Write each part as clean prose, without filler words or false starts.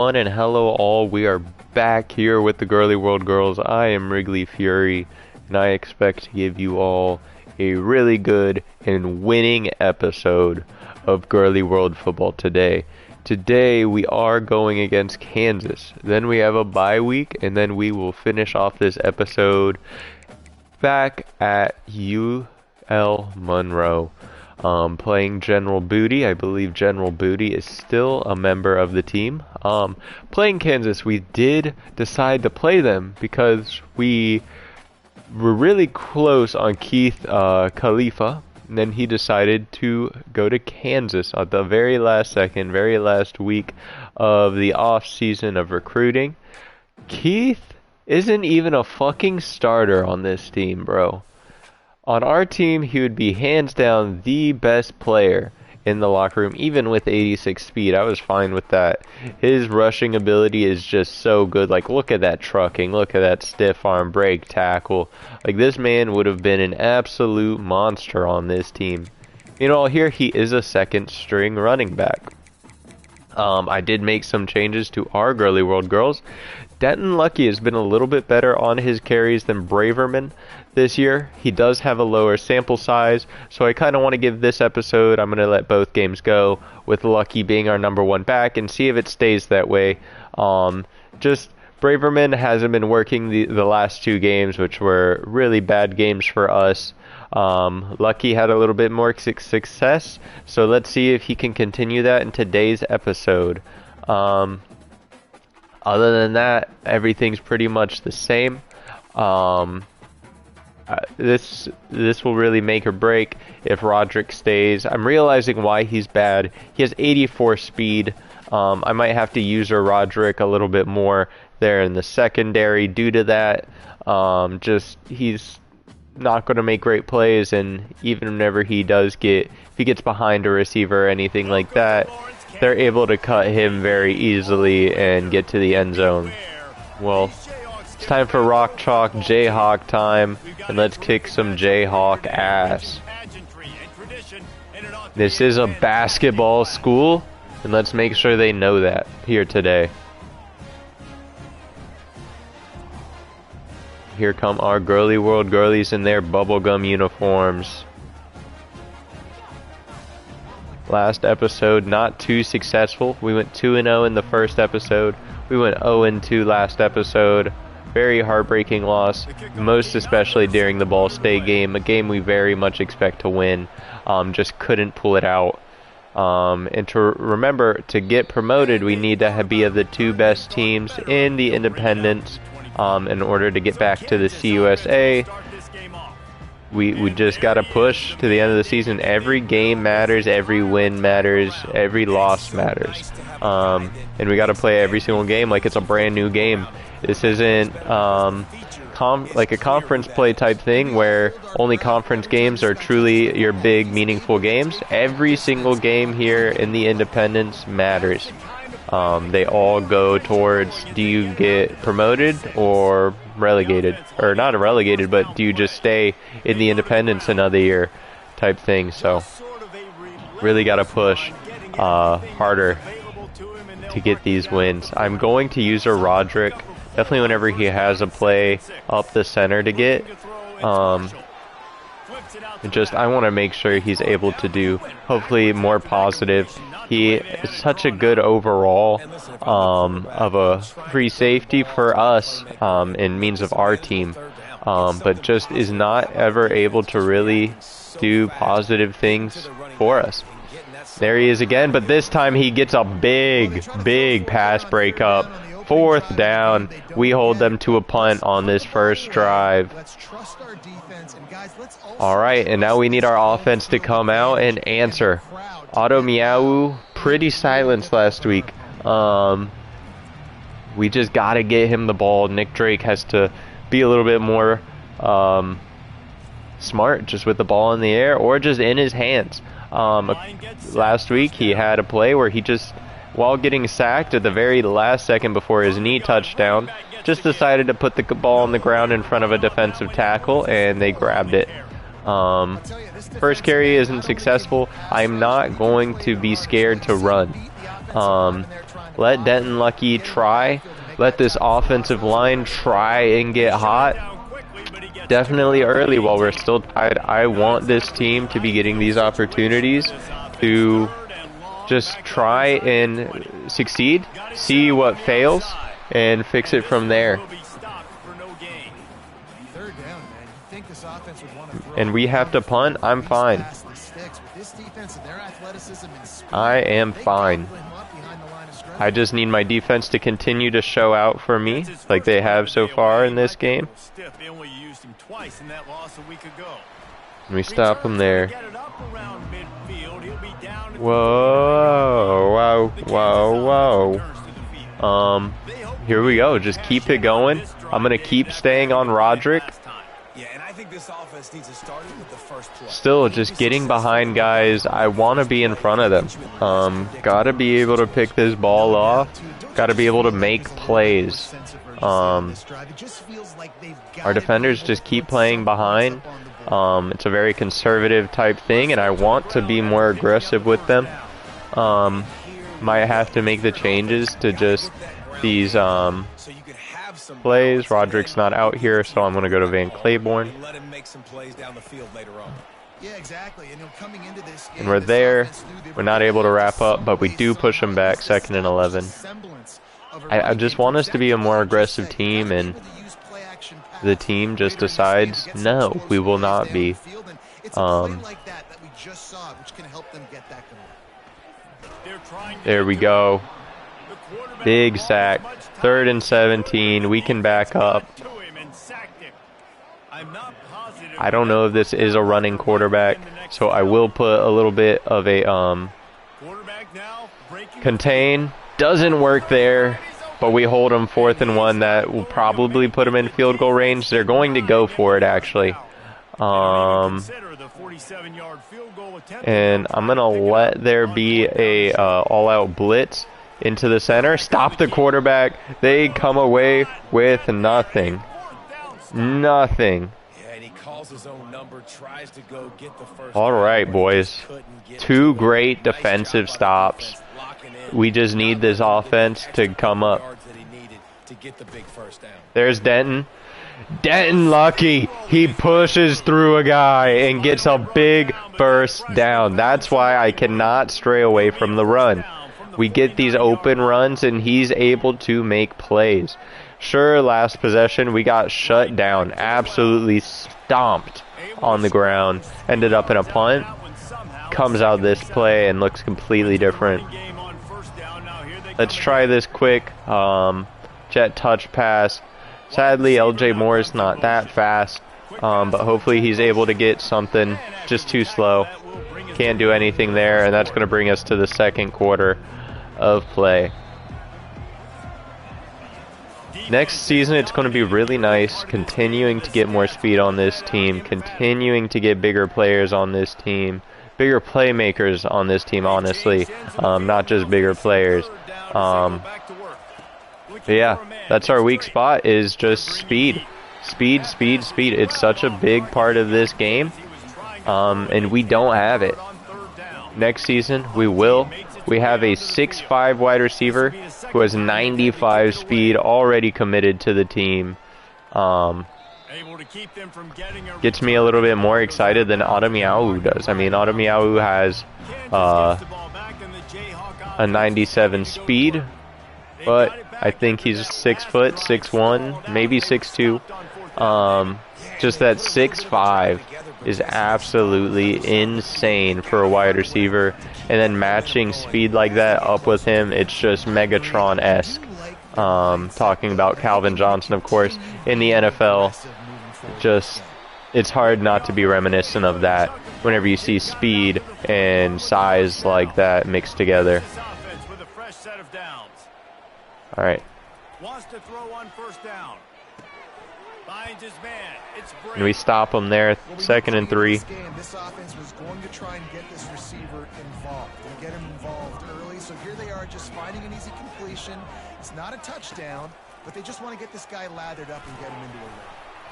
One and hello all, we are back here with the Girly World Girls. I am Wrigley Fury, and I expect to give you all a really good and winning episode of Girly World Football today. Today we are going against Kansas. Then we have a bye week, and then we will finish off this episode back at UL Monroe. Playing General Booty. I believe General Booty is still a member of the team. Playing Kansas, we did decide to play them because we were really close on Keith Khalifa, and then he decided to go to Kansas at the very last second, very last week of the off season of recruiting. Keith isn't even a fucking starter on this team, bro. On our team, he would be hands down the best player in the locker room, even with 86 speed. I was fine with that. His rushing ability is just so good. Like, look at that trucking. Look at that stiff arm break tackle. Like, this man would have been an absolute monster on this team. You know, here he is a second string running back. I did make some changes to our Girly World Girls. Denton Lucky has been a little bit better on his carries than Braverman this year. He does have a lower sample size, so I kind of want to give this episode, I'm going to let both games go, with Lucky being our number one back and see if it stays that way. Just Braverman hasn't been working the last two games, which were really bad games for us. Lucky had a little bit more success, so let's see if he can continue that in today's episode. Other than that, everything's pretty much the same. This will really make or break if Roderick stays. I'm realizing why he's bad. He has 84 speed. I might have to use Roderick a little bit more there in the secondary due to that. He's not going to make great plays, and even whenever he does if he gets behind a receiver or anything like that, they're able to cut him very easily and get to the end zone. Well, it's time for Rock Chalk Jayhawk time, and let's kick some Jayhawk ass. This is a basketball school, and let's make sure they know that here today. Here come our Girly World Girlies in their bubblegum uniforms. Last episode, not too successful. We went 2-0 in the first episode. We went 0-2 last episode. Very heartbreaking loss, most especially during the Ball State game, a game we very much expect to win. Just couldn't pull it out. And to remember, to get promoted, we need to be of the two best teams in the independents in order to get back to the CUSA. We just got to push to the end of the season. Every game matters, every win matters, every loss matters. And we got to play every single game like it's a brand new game. This isn't like a conference play type thing where only conference games are truly your big, meaningful games. Every single game here in the independents matters. They all go towards, do you get promoted or relegated? Or not relegated, but do you just stay in the independents another year type thing. So really got to push harder to get these wins. I'm going to use Roderick definitely whenever he has a play up the center to get. I want to make sure he's able to do hopefully more positive. He is such a good overall of a free safety for us in means of our team, but just is not ever able to really do positive things for us. There he is again, but this time he gets a big pass breakup. Fourth down, we hold them to a punt on this first drive. Alright, and now we need our offense to come out and answer. Otto Miau, pretty silenced last week. We just got to get him the ball. Nick Drake has to be a little bit more smart just with the ball in the air or just in his hands. Last week he had a play where he just, while getting sacked at the very last second before his knee touchdown, just decided to put the ball on the ground in front of a defensive tackle, and they grabbed it. First carry isn't successful. I'm not going to be scared to run. Let Denton Lucky try. Let this offensive line try and get hot. Definitely early while we're still tied. I want this team to be getting these opportunities to just try and succeed, see what fails, and fix it from there. And we have to punt. I'm fine. I am fine. I just need my defense to continue to show out for me like they have so far in this game. And we stop him there. Whoa, whoa, whoa. Here we go. Just keep it going. I'm going to keep staying on Roderick. Still, just getting behind guys. I want to be in front of them. Gotta be able to pick this ball off. Gotta be able to make plays. Our defenders just keep playing behind. It's a very conservative type thing, and I want to be more aggressive with them. Might have to make the changes to just these plays. Roderick's not out here, so I'm going to go to Van Claiborne. And we're there. We're not able to wrap up, but we do push them back, 2nd and 11. I just want us to be a more aggressive team, and the team just decides, no, we will not be. There we go. Big sack. 3rd and 17. We can back up. I don't know if this is a running quarterback, so I will put a little bit of a contain. Doesn't work there, but we hold them 4th and 1. That will probably put them in field goal range. They're going to go for it, actually. And I'm going to let there be a all-out blitz into the center. Stop the quarterback. They come away with nothing. Nothing. All right, boys. 2 great defensive stops. We just need this offense to come up. There's Denton. Denton Lucky. He pushes through a guy and gets a big first down. That's why I cannot stray away from the run. We get these open runs, and he's able to make plays. Sure, last possession, we got shut down. Absolutely stomped on the ground. Ended up in a punt. Comes out this play and looks completely different. Let's try this quick jet touch pass. Sadly, LJ Moore is not that fast, but hopefully he's able to get something. Just too slow. Can't do anything there, and that's going to bring us to the 2nd quarter of play. Next season, it's going to be really nice, continuing to get more speed on this team, continuing to get bigger players on this team, bigger playmakers on this team, honestly, not just bigger players. But yeah, that's our weak spot, is just speed. Speed, speed, speed. It's such a big part of this game, and we don't have it. Next season, we will. We have a 6'5" wide receiver who has 95 speed already committed to the team. Gets me a little bit more excited than Ademiyahu does. I mean, Ademiyahu has a 97 speed, but I think he's 6 foot, 6'1", maybe 6'2". Just that 6'5" is absolutely insane for a wide receiver, and then matching speed like that up with him, it's just Megatron-esque. Talking about Calvin Johnson, of course, in the NFL, just, it's hard not to be reminiscent of that whenever you see speed and size like that mixed together. All right. And we stop him there, 2nd and 3. This offense was going to try and get this receiver involved and get him involved early. So here they are, just finding an easy completion. It's not a touchdown, but they just want to get this guy lathered up and get him into a rhythm.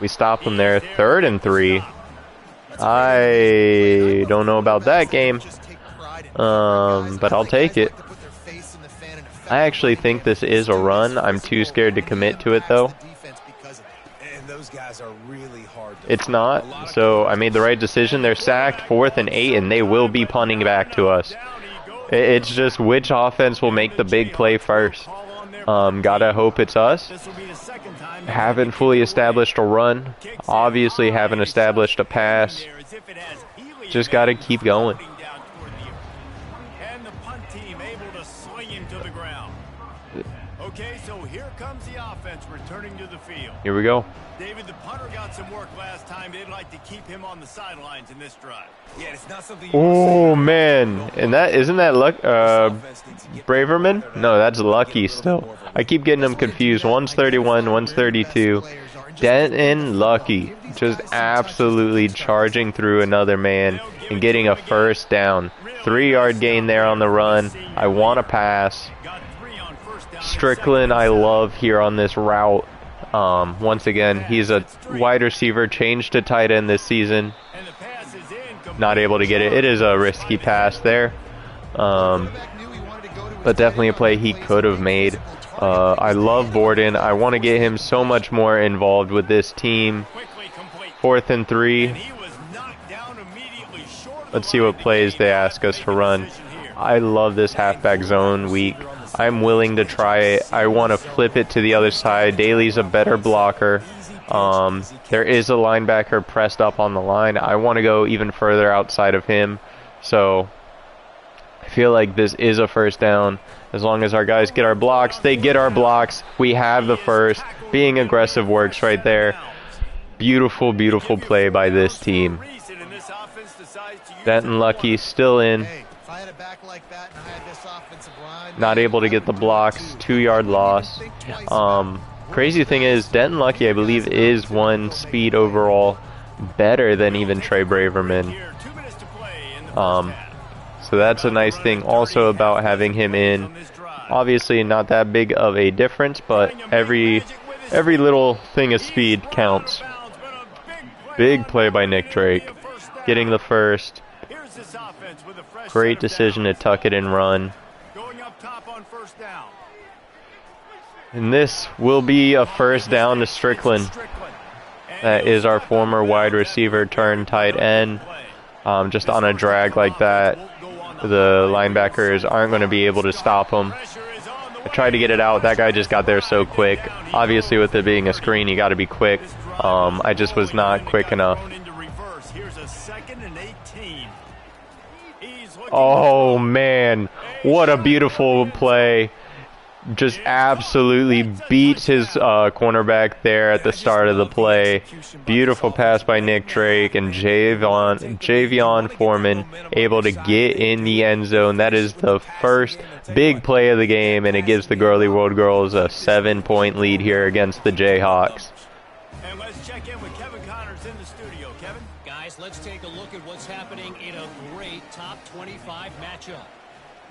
We stop him there, 3rd and 3. I don't know about that game, but I'll take it. I actually think this is a run. I'm too scared to commit to it, though. It's not, so I made the right decision. They're sacked, 4th and 8, and they will be punting back to us. It's just which offense will make the big play first. Gotta hope it's us. Haven't fully established a run. Obviously haven't established a pass. Just gotta keep going. And the punt team able to swing him to the ground. Okay, so here comes the offense returning to the field. Here we go. David, the punter got some work last time. They'd like to keep him on the sidelines in this drive. Yeah, it's not something. Oh man, and that isn't that Braverman? No, that's Lucky still. I keep getting them confused. One's 31, one's 32. Denton Lucky just absolutely charging through another man and getting a first down. 3-yard gain there on the run. I want to pass. Strickland, I love here on this route. Once again, he's a wide receiver, changed to tight end this season. Not able to get it. It is a risky pass there. But definitely a play he could have made. I love Borden. I want to get him so much more involved with this team. 4th and 3. Let's see what plays they ask us to run. I love this halfback zone week. I'm willing to try it. I want to flip it to the other side. Daly's a better blocker. There is a linebacker pressed up on the line. I want to go even further outside of him. So I feel like this is a first down. As long as our guys get our blocks, they get our blocks. We have the first. Being aggressive works right there. Beautiful, beautiful play by this team. Denton Lucky still in. Not able to get the blocks. 2-yard loss. Crazy thing is, Denton Lucky, I believe, is 1 speed overall better than even Trey Braverman. So that's a nice thing also about having him in. Obviously not that big of a difference, but every little thing of speed counts. Big play by Nick Drake. Getting the first. Great decision to tuck it and run. And this will be a first down to Strickland. That is our former wide receiver turned tight end. Just on a drag like that, the linebackers aren't going to be able to stop him. I tried to get it out. That guy just got there so quick. Obviously, with it being a screen, you got to be quick. I just was not quick enough. Oh, man. What a beautiful play. Just absolutely beats his cornerback there at the start of the play. Beautiful pass by Nick Drake and Javion Foreman able to get in the end zone. That is the first big play of the game, and it gives the Girly World Girls a 7-point lead here against the Jayhawks. And let's check in with Kevin Connors in the studio. Kevin? Guys, let's take a look at what's happening in a great top 25 matchup.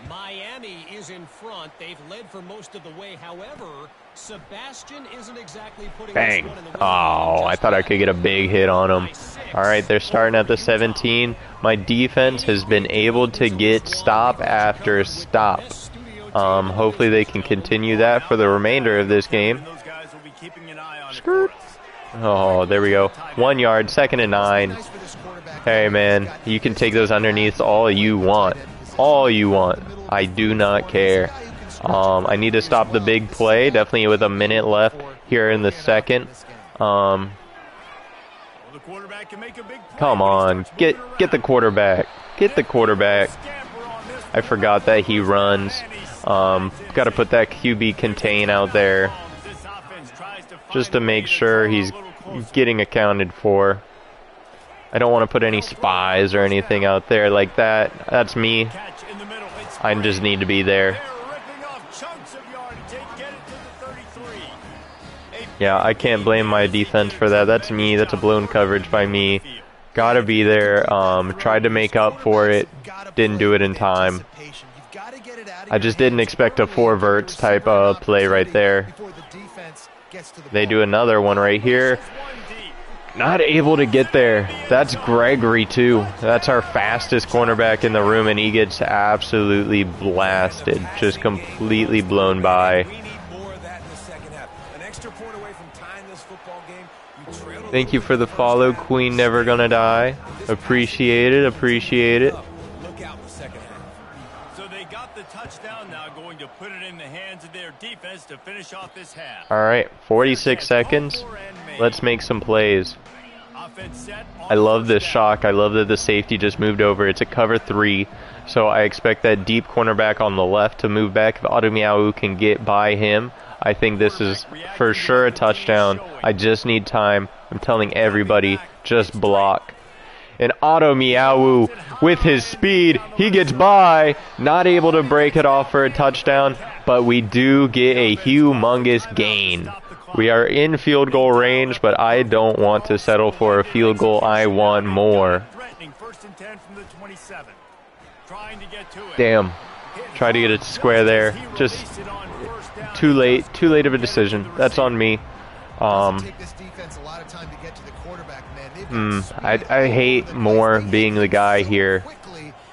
Miami is in front. They've led for most of the way. However, Sebastian isn't exactly putting bang. Oh, I thought I could get a big hit on him. All right, they're starting at the 17. My defense has been able to get stop after stop. Hopefully they can continue that for the remainder of this game. Skirt. Oh, there we go. 1 yard, 2nd and 9. Hey, man, you can take those underneath all you want. All you want. I do not care. I need to stop the big play. Definitely with a minute left here in the second. Come on. Get the quarterback. Get the quarterback. I forgot that he runs. Got to put that QB contain out there just to make sure he's getting accounted for. I don't want to put any spies or anything out there like that. That's me. I just need to be there. Yeah, I can't blame my defense for that. That's me. That's a blown coverage by me. Gotta be there. Tried to make up for it. Didn't do it in time. I just didn't expect a 4 verts type of play right there. They do another one right here. Not able to get there. That's Gregory, too. That's our fastest cornerback in the room, and he gets absolutely blasted. Just completely blown by. Thank you for the follow, Queen Never Gonna Die. Appreciate it, appreciate it. So they got the touchdown, now going to put it in the hands of their defense to finish off this half. Alright, 46 seconds. Let's make some plays. I love this shock. I love that the safety just moved over. It's a cover 3, so I expect that deep cornerback on the left to move back. If Ademiyahu can get by him, I think this is for sure a touchdown. I just need time. I'm telling everybody, just block. And Ademiyahu, with his speed, he gets by. Not able to break it off for a touchdown, but we do get a humongous gain. We are in field goal range, but I don't want to settle for a field goal. I want more. Damn. Try to get it square there. Just too late. Too late of a decision. That's on me. I hate Moore being the guy here.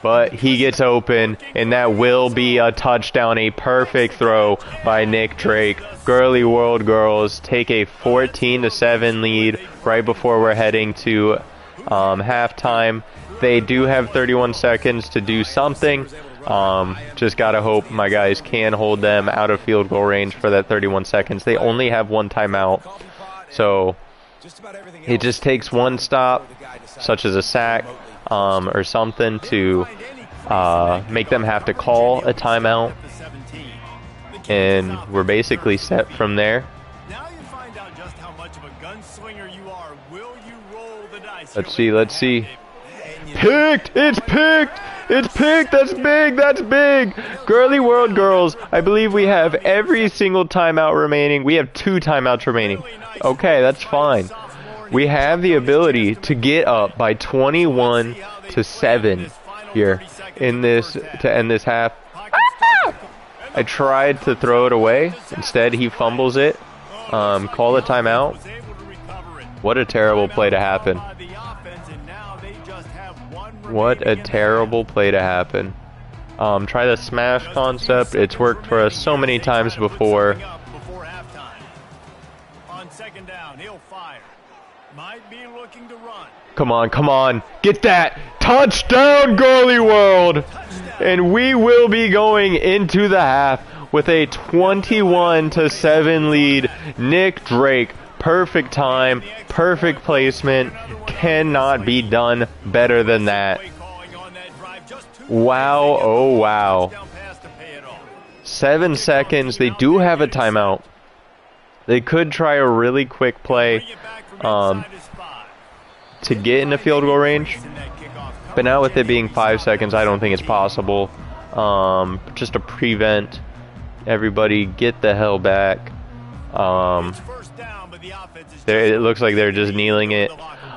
But he gets open, and that will be a touchdown, a perfect throw by Nick Drake. Girly World Girls take a 14-7 lead right before we're heading to halftime. They do have 31 seconds to do something. Just gotta hope my guys can hold them out of field goal range for that 31 seconds. They only have one timeout, so it just takes one stop, such as a sack, or something to make them have to call a timeout, and we're basically set from there. Let's see. Picked! It's picked! It's picked! That's big! That's big! Girly World Girls, I believe we have every single timeout remaining. We have 2 timeouts remaining. Okay, that's fine. We have the ability to get up by 21-7 here in this to end this half. I tried to throw it away. Instead, he fumbles it. Call a timeout. What a terrible play to happen. What a terrible play to happen. Try the smash concept. It's worked for us so many times before. On second down, he'll fire. Might be looking to run. Come on. Get that. Touchdown, Girly World. And we will be going into the half with a 21-7 lead. Nick Drake, perfect time, perfect placement. Cannot be done better than that. Wow, oh wow. 7 seconds. They do have a timeout. They could try a really quick play to get into field goal range, but now with it being 5 seconds, I don't think it's possible. Just to prevent everybody, get the hell back. It looks like they're just kneeling it.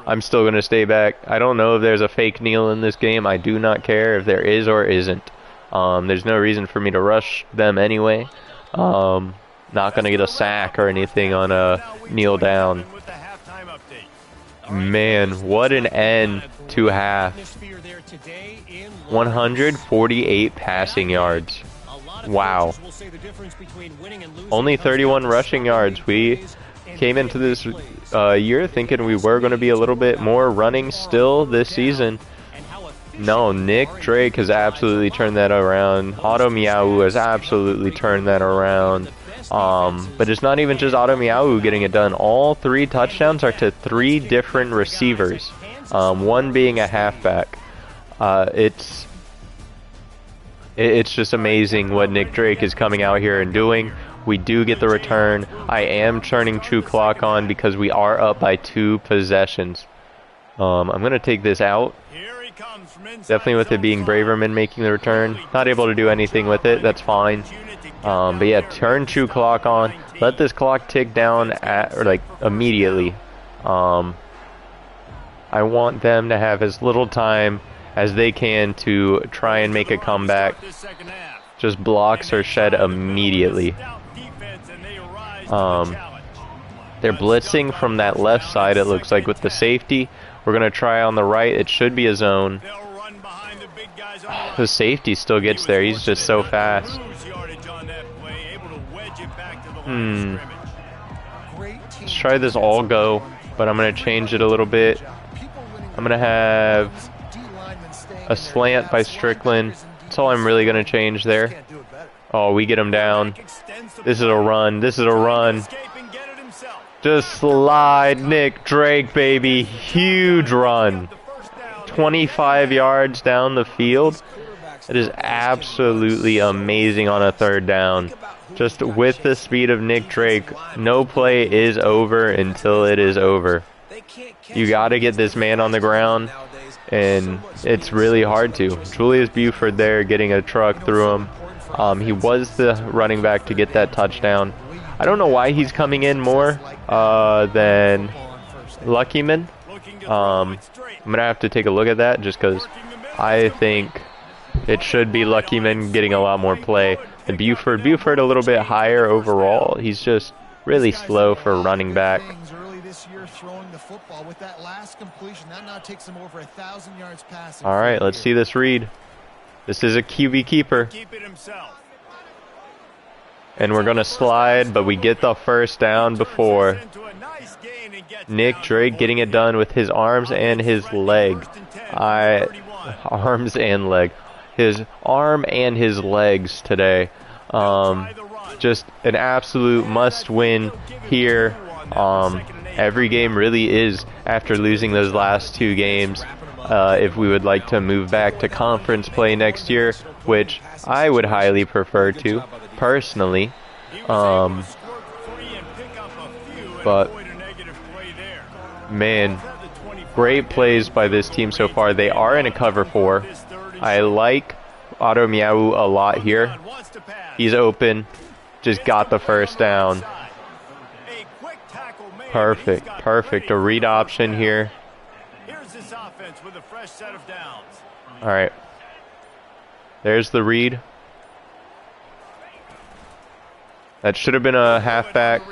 I'm still going to stay back. I don't know if there's a fake kneel in this game. I do not care if there is or isn't. There's no reason for me to rush them anyway. Not going to get a sack or anything on a kneel down. Man, what an end to half. 148 passing yards. Wow. Only 31 rushing yards. We came into this year thinking we were going to be a little bit more running still this season. No, Nick Drake has absolutely turned that around. Ademiyahu has absolutely turned that around. But it's not even just Ademiyahu getting it done. All 3 touchdowns are to 3 different receivers, one being a halfback. It's just amazing what Nick Drake is coming out here and doing. We do get the return. I am turning true clock on because we are up by 2 possessions. I'm going to take this out. Definitely with it being Braverman making the return. Not able to do anything with it. That's fine. But yeah, turn true clock on. Let this clock tick down immediately. I want them to have as little time as they can to try and make a comeback. Just blocks are shed immediately. They're blitzing from that left side, it looks like, with the safety. We're going to try on the right. It should be a zone. The safety still gets there. He's just so fast. Let's try this all go, but I'm going to change it a little bit. I'm going to have a slant by Strickland. That's all I'm really going to change there. Oh, we get him down. This is a run. This is a run. Just slide Nick Drake, baby. Huge run. 25 yards down the field. It is absolutely amazing on a third down. Just with the speed of Nick Drake, no play is over until it is over. You got to get this man on the ground, and it's really hard to. Julius Buford there getting a truck through him. He was the running back to get that touchdown. I don't know why he's coming in more than Luckyman. I'm going to have to take a look at that just because I think it should be Luckyman getting a lot more play than Buford. Buford a little bit higher overall. He's just really slow for running back. All right, let's see this read. This is a QB keeper. And we're going to slide, but we get the first down before. Nick Drake getting it done with his arms and his leg. Arms and leg. His arm and his legs today. Just an absolute must-win here. Every game really is after losing those last two games. If we would like to move back to conference play next year, which I would highly prefer to, personally. But, man, great plays by this team so far. They are in a cover 4. I like Otto Miau a lot here. He's open. Just got the first down. Perfect, perfect. A read option here. Alright. There's the read. That should have been a halfback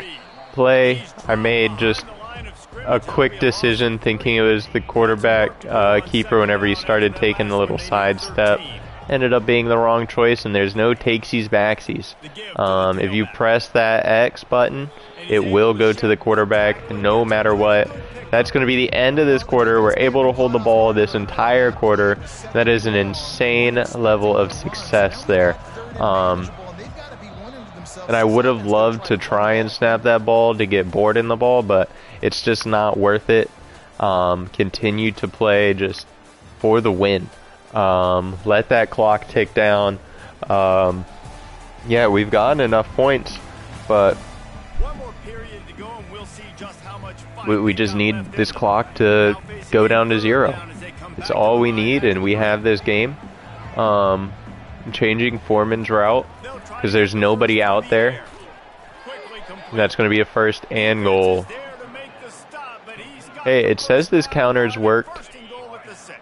play. I made just a quick decision thinking it was the quarterback keeper whenever he started taking a little sidestep. Ended up being the wrong choice, and there's no takesies backsies. If you press that X button, it will go to the quarterback no matter what. That's going to be the end of this quarter. We're able to hold the ball this entire quarter. That is an insane level of success there. And I would have loved to try and snap that ball to get bored in the ball, but it's just not worth it. Continue to play just for the win. Let that clock tick down. Yeah, we've gotten enough points, but we just need this clock to go down to 0. It's all we need, and we have this game. Changing Foreman's route because there's nobody out there. And that's going to be a first and goal. Hey, it says this counter's worked.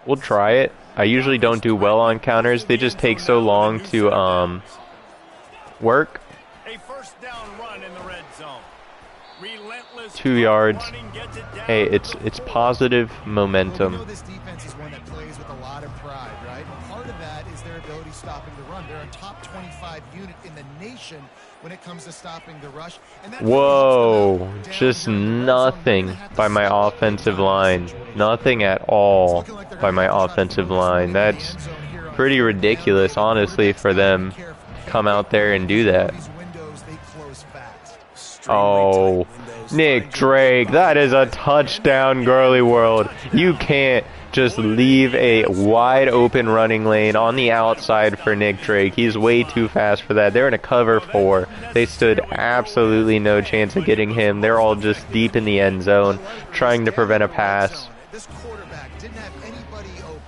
We'll try it. I usually don't do well on counters. They just take so long to work. 2 yards. Hey, it's positive momentum. This defense is one that plays with a lot of pride, right? Part of that is their ability stopping the run. They're a top 25 unit in the nation when it comes to stopping the rush. And whoa, just nothing by my offensive line. Nothing at all by my offensive line. That's pretty ridiculous, honestly, for them to come out there and do that. Oh, Nick Drake, that is a touchdown, Girly World. You can't just leave a wide open running lane on the outside for Nick Drake. He's way too fast for that. They're in a cover 4. They stood absolutely no chance of getting him. They're all just deep in the end zone trying to prevent a pass.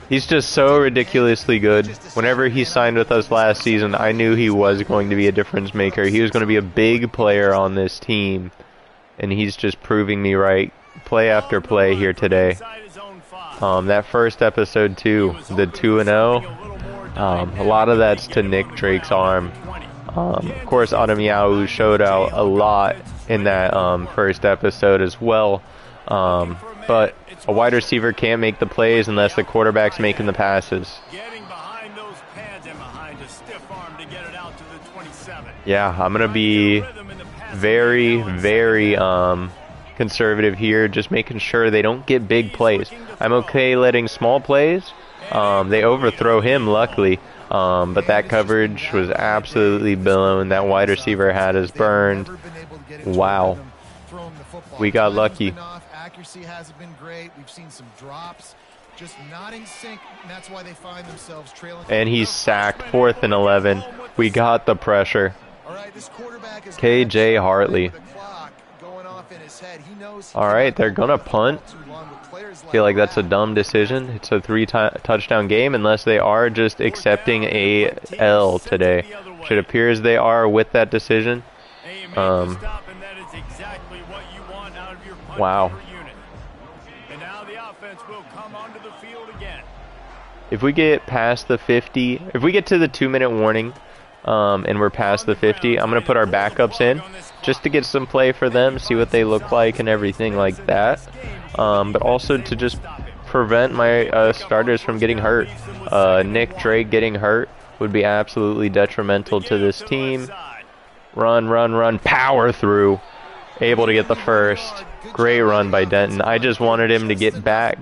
He's just so ridiculously good. Whenever he signed with us last season, I knew he was going to be a difference maker. He was going to be a big player on this team. And he's just proving me right play after play here today. That first episode too, the 2-0, a lot of that's to Nick Drake's arm. Of course, Otto Miau showed out a lot in that first episode as well. But a wide receiver can't make the plays unless the quarterback's making the passes. Getting behind those pads and behind a stiff arm to get it out to the 27. Yeah, I'm going to be very, very conservative here, just making sure they don't get big plays. I'm okay letting small plays. They overthrow him, luckily. But that coverage was absolutely blown. That wide receiver had us burned. Wow. We got lucky. Accuracy hasn't been great. We've seen some drops. Just not in sync, and that's why they find themselves trailing. And he's sacked. 4th and 11. We got the pressure. KJ Hartley. All right, they're going to punt. I feel like that's a dumb decision. It's a 3-touchdown game unless they are just accepting a L today, which it appears they are with that decision. Wow. If we get past the 50, if we get to the 2-minute warning, and we're past the 50, I'm going to put our backups in just to get some play for them, see what they look like and everything like that. But also to just prevent my starters from getting hurt. Nick Drake getting hurt would be absolutely detrimental to this team. Run, run, run, power through. Able to get the first. Great run by Denton. I just wanted him to get back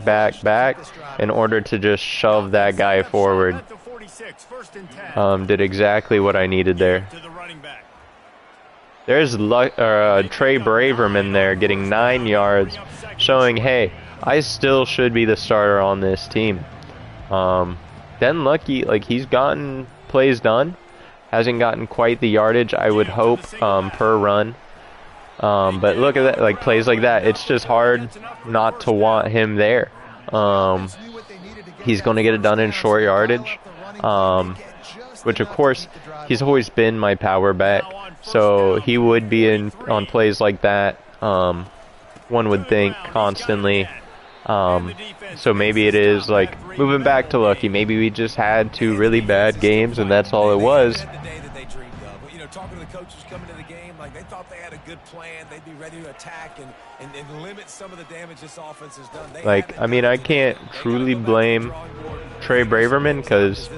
in order to just shove that guy forward. Did exactly what I needed there. There's Trey Braverman there getting 9 yards, showing, hey, I still should be the starter on this team. Then Lucky, like, he's gotten plays done. Hasn't gotten quite the yardage I would hope per run. But look at that, like, plays like that. It's just hard not to want him there. He's going to get it done in short yardage. Which, of course, he's always been my power back. So he would be in on plays like that, one would think, constantly. So maybe it is like moving back to Lucky. Maybe we just had 2 really bad games and that's all it was. Talking to the coaches coming to the game, like, they thought they had a good plan. They'd be ready to attack and limit some of the damage this offense has done. Like, I mean, I can't truly blame Trey Braverman because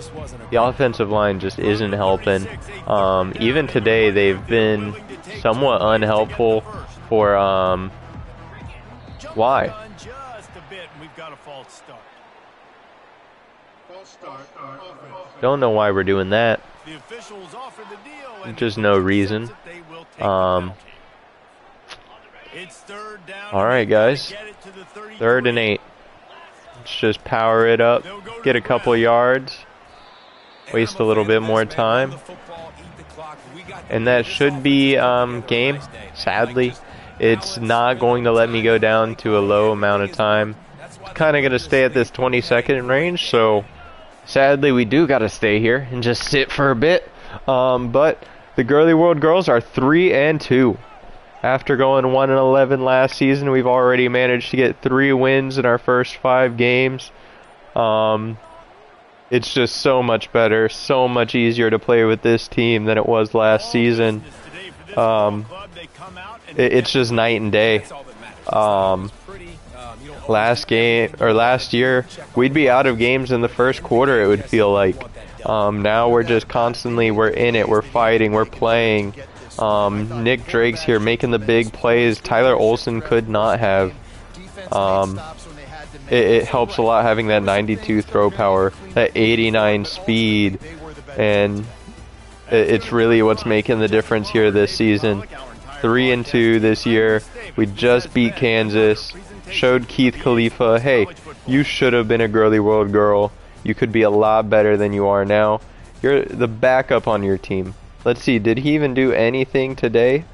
the offensive line just isn't helping. Even today, they've been somewhat unhelpful for, why? Don't know why we're doing that. Just no reason. Alright, guys. 3rd and 8. Let's just power it up. Get a couple yards. Waste a little bit more time. And that should be game. Sadly, it's not going to let me go down to a low amount of time. It's kind of going to stay at this 20-second range, so sadly we do got to stay here and just sit for a bit. But the Girly World Girls are 3-2. After going 1-11 last season, we've already managed to get 3 wins in our first 5 games. It's just so much better, so much easier to play with this team than it was last season. It's just night and day. Last year, we'd be out of games in the first quarter, it would feel like. Now we're just constantly, we're in it, we're fighting, we're playing. Nick Drake's here making the big plays. Tyler Olsen could not have. It helps a lot having that 92 throw power, that 89 speed, and it's really what's making the difference here this season. 3-2 this year. We just beat Kansas. Showed Keith Khalifa, hey, you should have been a Girly World Girl. You could be a lot better than you are now. You're the backup on your team. Let's see, did he even do anything today?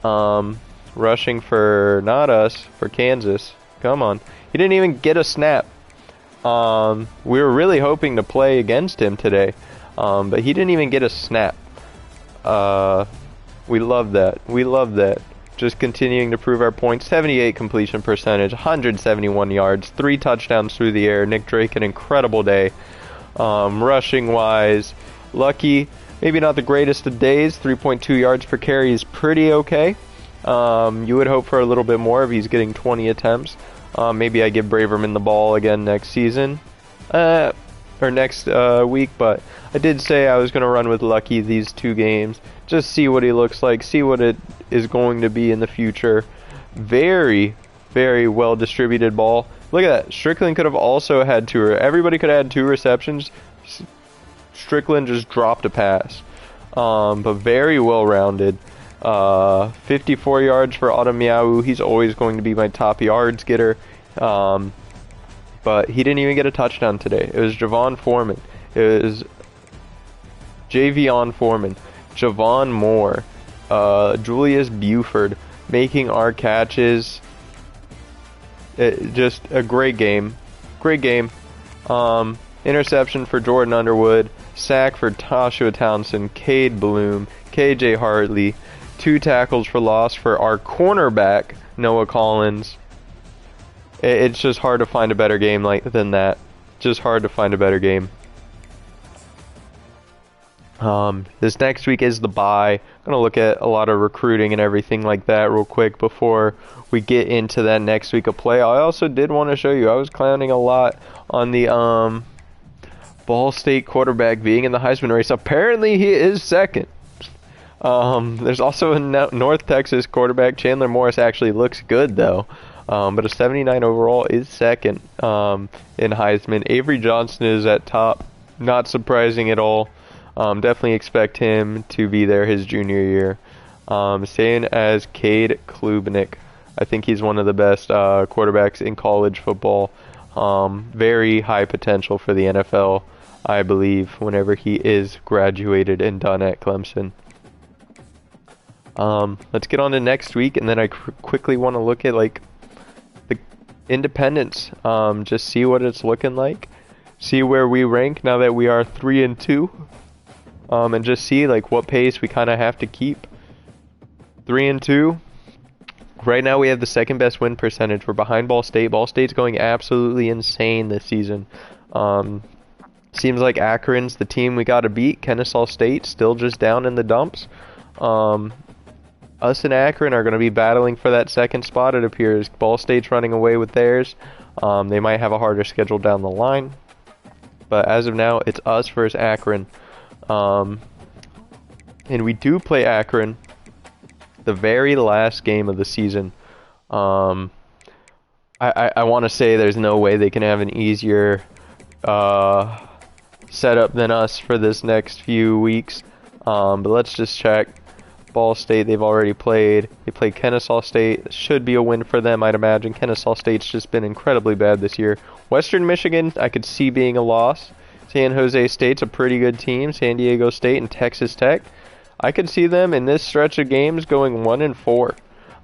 Rushing for, not us, for Kansas. Come on. He didn't even get a snap. We were really hoping to play against him today. But he didn't even get a snap. We love that. We love that. Just continuing to prove our point. 78 completion percentage, 171 yards, 3 touchdowns through the air. Nick Drake, an incredible day. Rushing wise, Lucky, maybe not the greatest of days. 3.2 yards per carry is pretty okay. You would hope for a little bit more if he's getting 20 attempts. Maybe I give Braverman the ball again next season. Or next week, but I did say I was going to run with Lucky these 2 games. Just see what he looks like, see what it is going to be in the future. Very, very well distributed ball. Look at that. Strickland could have also had 2. Everybody could have had 2 receptions. Strickland just dropped a pass. But very well rounded. 54 yards for Autumn Miawu. He's always going to be my top yards getter. But he didn't even get a touchdown today. It was Javon Foreman. It was Javion Foreman. Javon Moore. Julius Buford making our catches. Just a great game. Great game. Interception for Jordan Underwood. Sack for Joshua Townsend. Cade Bloom. KJ Hartley. 2 tackles for loss for our cornerback, Noah Collins. It's just hard to find a better game than that. Just hard to find a better game. This next week is the bye. I'm going to look at a lot of recruiting and everything like that real quick before we get into that next week of play. I also did want to show you, I was clowning a lot on the Ball State quarterback being in the Heisman race. Apparently he is second. There's also a North Texas quarterback. Chandler Morris actually looks good though. But a 79 overall is second in Heisman. Avery Johnson is at top. Not surprising at all. Definitely expect him to be there his junior year. Same as Cade Klubnik. I think he's one of the best quarterbacks in college football. Very high potential for the NFL, I believe, whenever he is graduated and done at Clemson. Let's get on to next week, and then I quickly want to look at the independents. Just see what it's looking like. See where we rank now that we are 3-2. And just see what pace we kind of have to keep. 3-2. Right now we have the second best win percentage. We're behind Ball State. Ball State's going absolutely insane this season. Seems like Akron's the team we got to beat. Kennesaw State still just down in the dumps. Us and Akron are going to be battling for that second spot, it appears. Ball State's running away with theirs. They might have a harder schedule down the line. But as of now, it's us versus Akron. And we do play Akron the very last game of the season. I want to say there's no way they can have an easier setup than us for this next few weeks. But let's just check. Ball State, they've already played. They played Kennesaw State. Should be a win for them, I'd imagine. Kennesaw State's just been incredibly bad this year. Western Michigan, I could see being a loss. San Jose State's a pretty good team. San Diego State and Texas Tech. I could see them in this stretch of games going 1-4.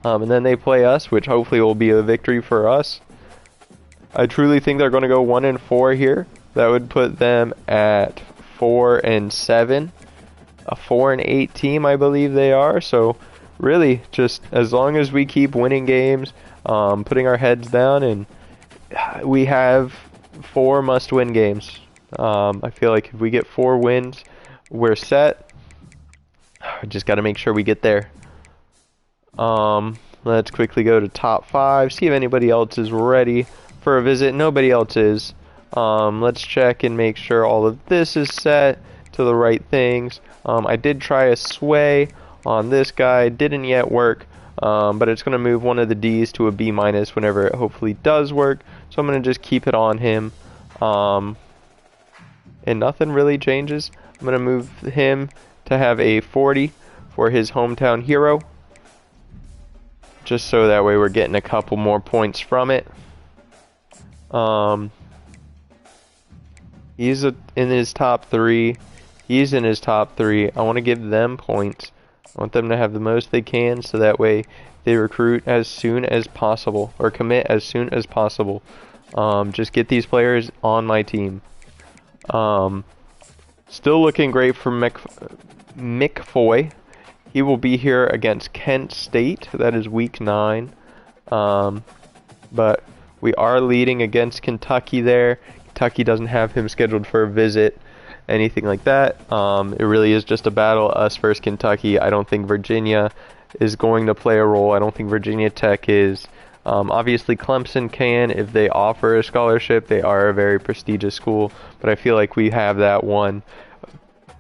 And then they play us, which hopefully will be a victory for us. I truly think they're going to go 1-4 here. That would put them at 4-7. A 4-8 team, I believe they are. So really, just as long as we keep winning games, putting our heads down, and we have 4 must-win games. I feel like if we get 4 wins, we're set. Just got to make sure we get there. Let's quickly go to top 5. See if anybody else is ready for a visit. Nobody else is. Let's check and make sure all of this is set to the right things. I did try a sway on this guy. Didn't yet work. But it's going to move one of the D's to a B- whenever it hopefully does work. So I'm going to just keep it on him. And nothing really changes. I'm going to move him to have a 40 for his hometown hero. Just so that way we're getting a couple more points from it. He's in his top 3. He's in his top 3. I want to give them points. I want them to have the most they can, so that way they recruit as soon as possible, or commit as soon as possible. Just get these players on my team. Still looking great for Mick Foy. He will be here against Kent State. That is week 9. But we are leading against Kentucky there. Kentucky doesn't have him scheduled for a visit, anything like that. It really is just a battle, us versus Kentucky. I don't think Virginia is going to play a role. I don't think Virginia Tech is. Obviously, Clemson can if they offer a scholarship. They are a very prestigious school, but I feel like we have that one.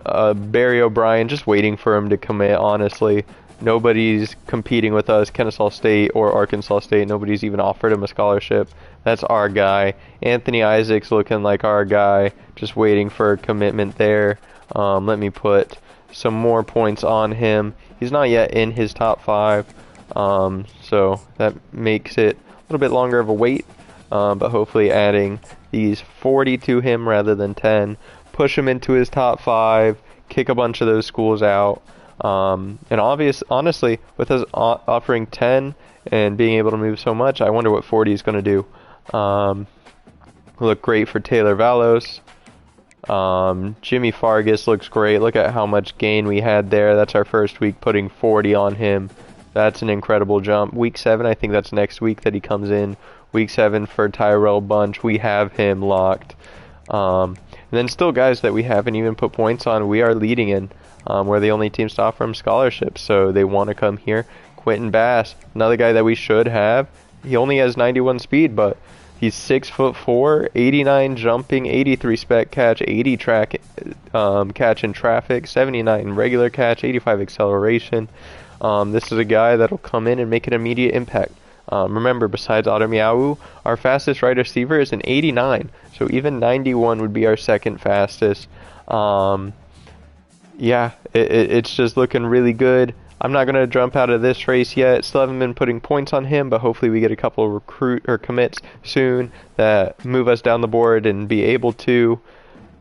Barry O'Brien, just waiting for him to commit, honestly. Nobody's competing with us, Kennesaw State or Arkansas State. Nobody's even offered him a scholarship. That's our guy. Anthony Isaac's looking like our guy, just waiting for a commitment there. Let me put some more points on him. He's not yet in his top 5, so that makes it a little bit longer of a wait, but hopefully adding these 40 to him rather than 10, push him into his top 5, kick a bunch of those schools out. And honestly, with us offering 10 and being able to move so much, I wonder what 40 is going to do. Look great for Taylor Valos. Jimmy Fargas looks great. Look at how much gain we had there. That's our first week putting 40 on him. That's an incredible jump. Week 7, I think that's next week that he comes in. Week 7 for Tyrell Bunch. We have him locked. And then still guys that we haven't even put points on, we are leading in. We're the only teams to offer him scholarships, so they want to come here. Quentin Bass, another guy that we should have. He only has 91 speed, but he's 6'4", 89 jumping, 83 spec catch, 80 track catch in traffic, 79 regular catch, 85 acceleration. This is a guy that'll come in and make an immediate impact. Remember, besides Ademiyawu, our fastest wide receiver is an 89, so even 91 would be our second fastest. Yeah, it's just looking really good. I'm not going to jump out of this race yet. Still haven't been putting points on him, but hopefully we get a couple of commits soon that move us down the board and be able to.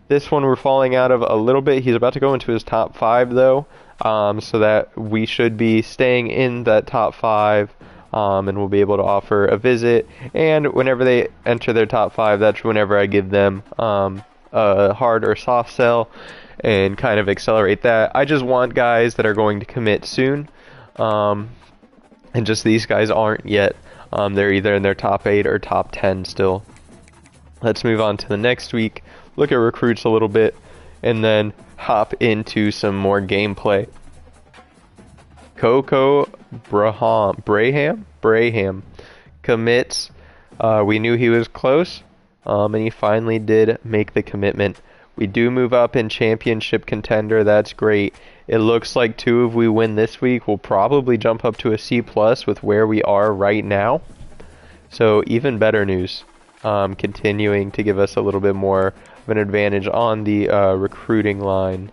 This one we're falling out of a little bit. He's about to go into his top 5 though, so that we should be staying in that top 5, and we'll be able to offer a visit. And whenever they enter their top 5, that's whenever I give them a hard or soft sell and kind of accelerate that. I just want guys that are going to commit soon, and just these guys aren't yet. They're either in their top 8 or top 10 still. Let's move on to the next week, look at recruits a little bit, and then hop into some more gameplay. Coco Braham commits. We knew he was close, and he finally did make the commitment. We do move up in championship contender. That's great. It looks like 2 if we win this week, we'll probably jump up to a C+ with where we are right now. So even better news. Continuing to give us a little bit more of an advantage on the recruiting line.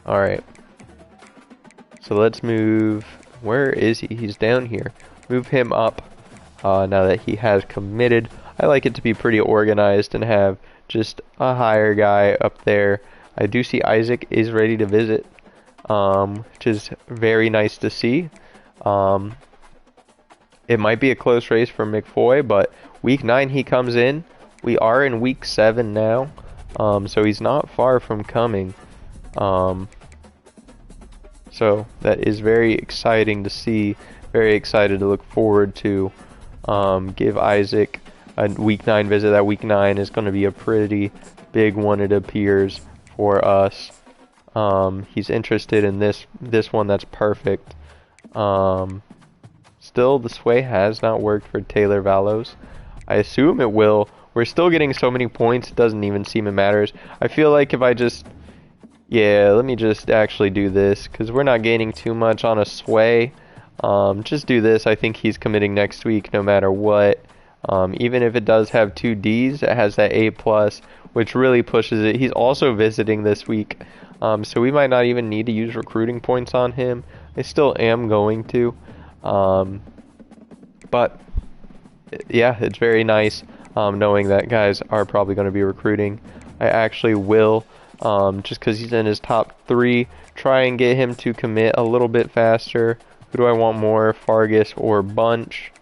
Alright. So let's move. Where is he? He's down here. Move him up now that he has committed. I like it to be pretty organized and have just a higher guy up there. I do see Isaac is ready to visit, which is very nice to see. It might be a close race for McFoy, but week 9 he comes in. We are in week 7 now, so he's not far from coming. So that is very exciting to see. Very excited to look forward to. Give Isaac a week 9 visit. That week 9 is going to be a pretty big one, it appears, for us. He's interested in this one. That's perfect. Still, the sway has not worked for Taylor Valos. I assume it will. We're still getting so many points, it doesn't even seem it matters. I feel like if I just... Yeah, let me just actually do this, because we're not gaining too much on a sway. Just do this. I think he's committing next week no matter what. Even if it does have 2 Ds, it has that A+, which really pushes it. He's also visiting this week, so we might not even need to use recruiting points on him. I still am going to. But, yeah, it's very nice knowing that guys are probably going to be recruiting. I actually will, just because he's in his top 3, try and get him to commit a little bit faster. Who do I want more, Fargas or Bunch?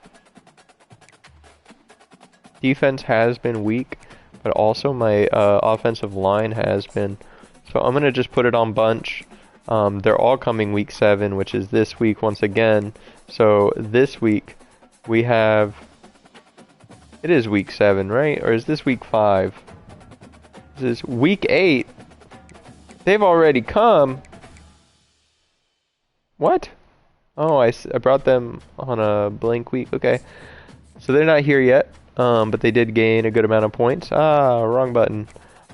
Defense has been weak, but also my offensive line has been. So I'm going to just put it on Bunch. They're all coming week 7, which is this week once again. So this week we have... It is week 7, right? Or is this week 5? This is week 8. They've already come. What? Oh, I brought them on a blank week. Okay. So they're not here yet, but they did gain a good amount of points. Ah, wrong button.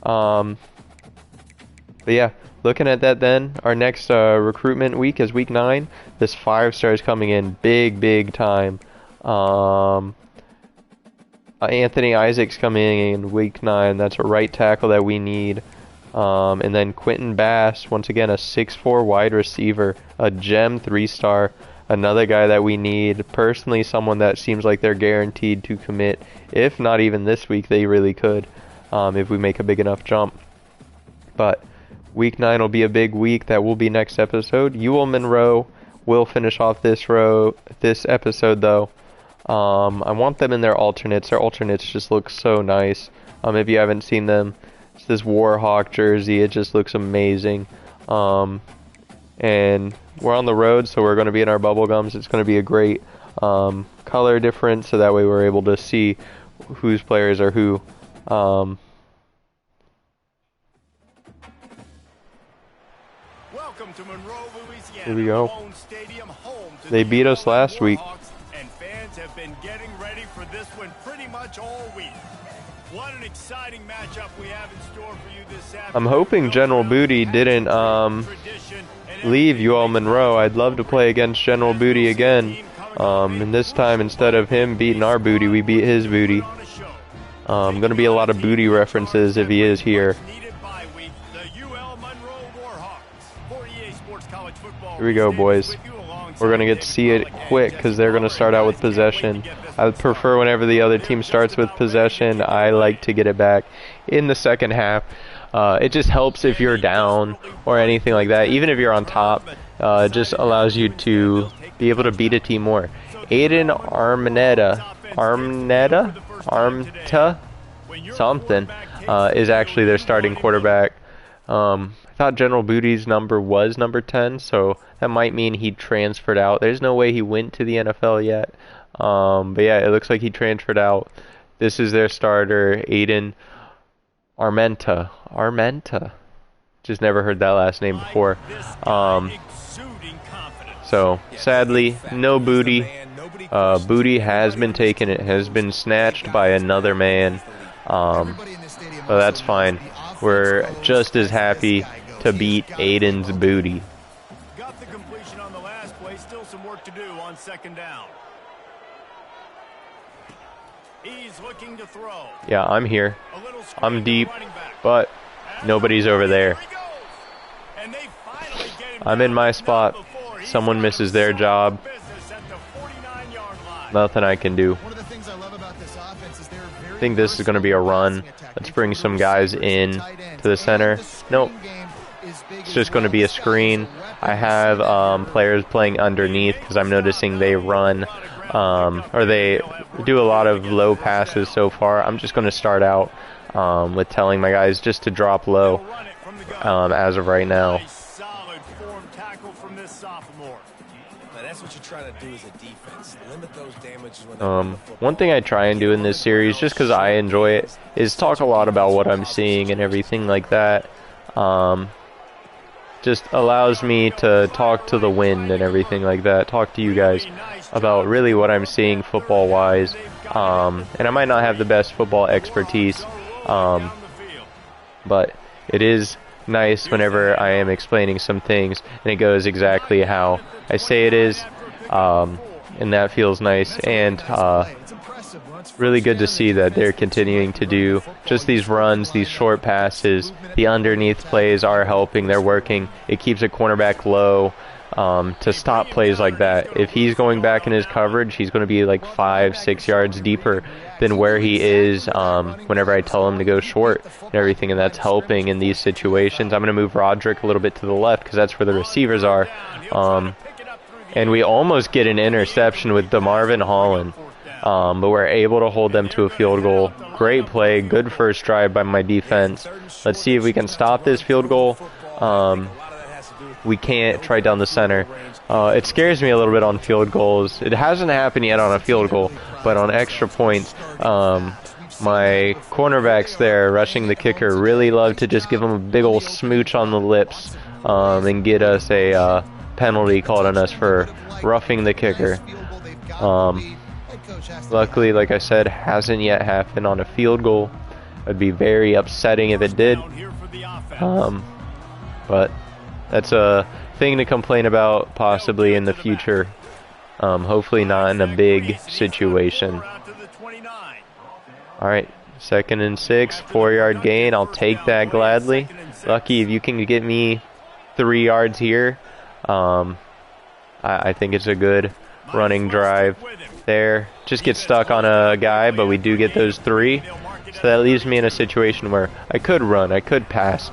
But yeah, looking at that then, our next recruitment week is week 9. This 5-star is coming in big time. Anthony Isaac's coming in week 9. That's a right tackle that we need. And then Quentin Bass, once again, a 6'4" wide receiver, a gem 3-star, another guy that we need. Personally, someone that seems like they're guaranteed to commit. If not even this week, they really could, if we make a big enough jump. But week 9 will be a big week. That will be next episode. Ewell Monroe will finish off this episode, though. I want them in their alternates. Their alternates just look so nice. If you haven't seen them, it's this Warhawk jersey. It just looks amazing. And we're on the road, so we're going to be in our bubble gums. It's going to be a great color difference, so that way we're able to see whose players are who. Welcome to Monroe, Louisiana. Here we go. Home stadium, home to They the beat us last week. Warhawks, and fans have been getting ready for this one pretty much all week. What an exciting matchup we have in store for you this afternoon. I'm hoping General Booty didn't leave UL Monroe. I'd love to play against General Booty again. And this time, instead of him beating our booty, we beat his booty. Going to be a lot of booty references if he is here. Here we go, boys. We're going to get to see it quick because they're going to start out with possession. I prefer whenever the other team starts with possession, I like to get it back in the second half. It just helps if you're down or anything like that. Even if you're on top, it just allows you to be able to beat a team more. Aiden Armta, something, is actually their starting quarterback. I thought General Booty's number was number 10, so that might mean he transferred out. There's no way he went to the NFL yet. But yeah, it looks like he transferred out. This is their starter, Aiden Armenta. Just never heard that last name before. So sadly, no Booty. Booty has been taken. It has been snatched by another man. But that's fine. We're just as happy to beat Aiden's booty. Got the completion on the last play. Still some work to do on second down. He's looking to throw. Yeah, I'm here. I'm deep, but nobody's over there. I'm in my spot. Someone misses their job. Nothing I can do. I think this is going to be a run. Let's bring some guys in to the center. Nope. It's just going to be a screen. I have players playing underneath because I'm noticing they run or they do a lot of low passes so far. I'm just going to start out with telling my guys just to drop low as of right now. That's what you're trying to do as a defense. Limit those damages when one thing I try and do in this series, just because I enjoy it, is talk a lot about what I'm seeing and everything like that. Just allows me to talk to the wind and everything like that. Talk to you guys about really what I'm seeing football-wise. And I might not have the best football expertise, but it is nice whenever I am explaining some things and it goes exactly how I say it is, and that feels nice, and really good to see that they're continuing to do just these runs, these short passes. The underneath plays are helping, they're working. It keeps a cornerback low to stop plays like that. If he's going back in his coverage, he's going to be like 5-6 yards deeper than where he is whenever I tell him to go short and everything, and that's helping in these situations. I'm going to move Roderick a little bit to the left because that's where the receivers are. And we almost get an interception with DeMarvin Holland, but we're able to hold them to a field goal. Great play, good first drive by my defense. Let's see if we can stop this field goal. We can't. Try down the center. It scares me a little bit on field goals. It hasn't happened yet on a field goal, but on extra points, my cornerbacks there rushing the kicker really love to just give him a big old smooch on the lips and get us a penalty called on us for roughing the kicker. Luckily, like I said, hasn't yet happened on a field goal. It'd be very upsetting if it did. But that's a thing to complain about possibly in the future. Hopefully not in a big situation. Alright, 2nd and 6, 4-yard gain. I'll take that gladly. Lucky if you can get me 3 yards here. I think it's a good running drive there. Just get stuck on a guy, but we do get those 3. So that leaves me in a situation where I could run, I could pass.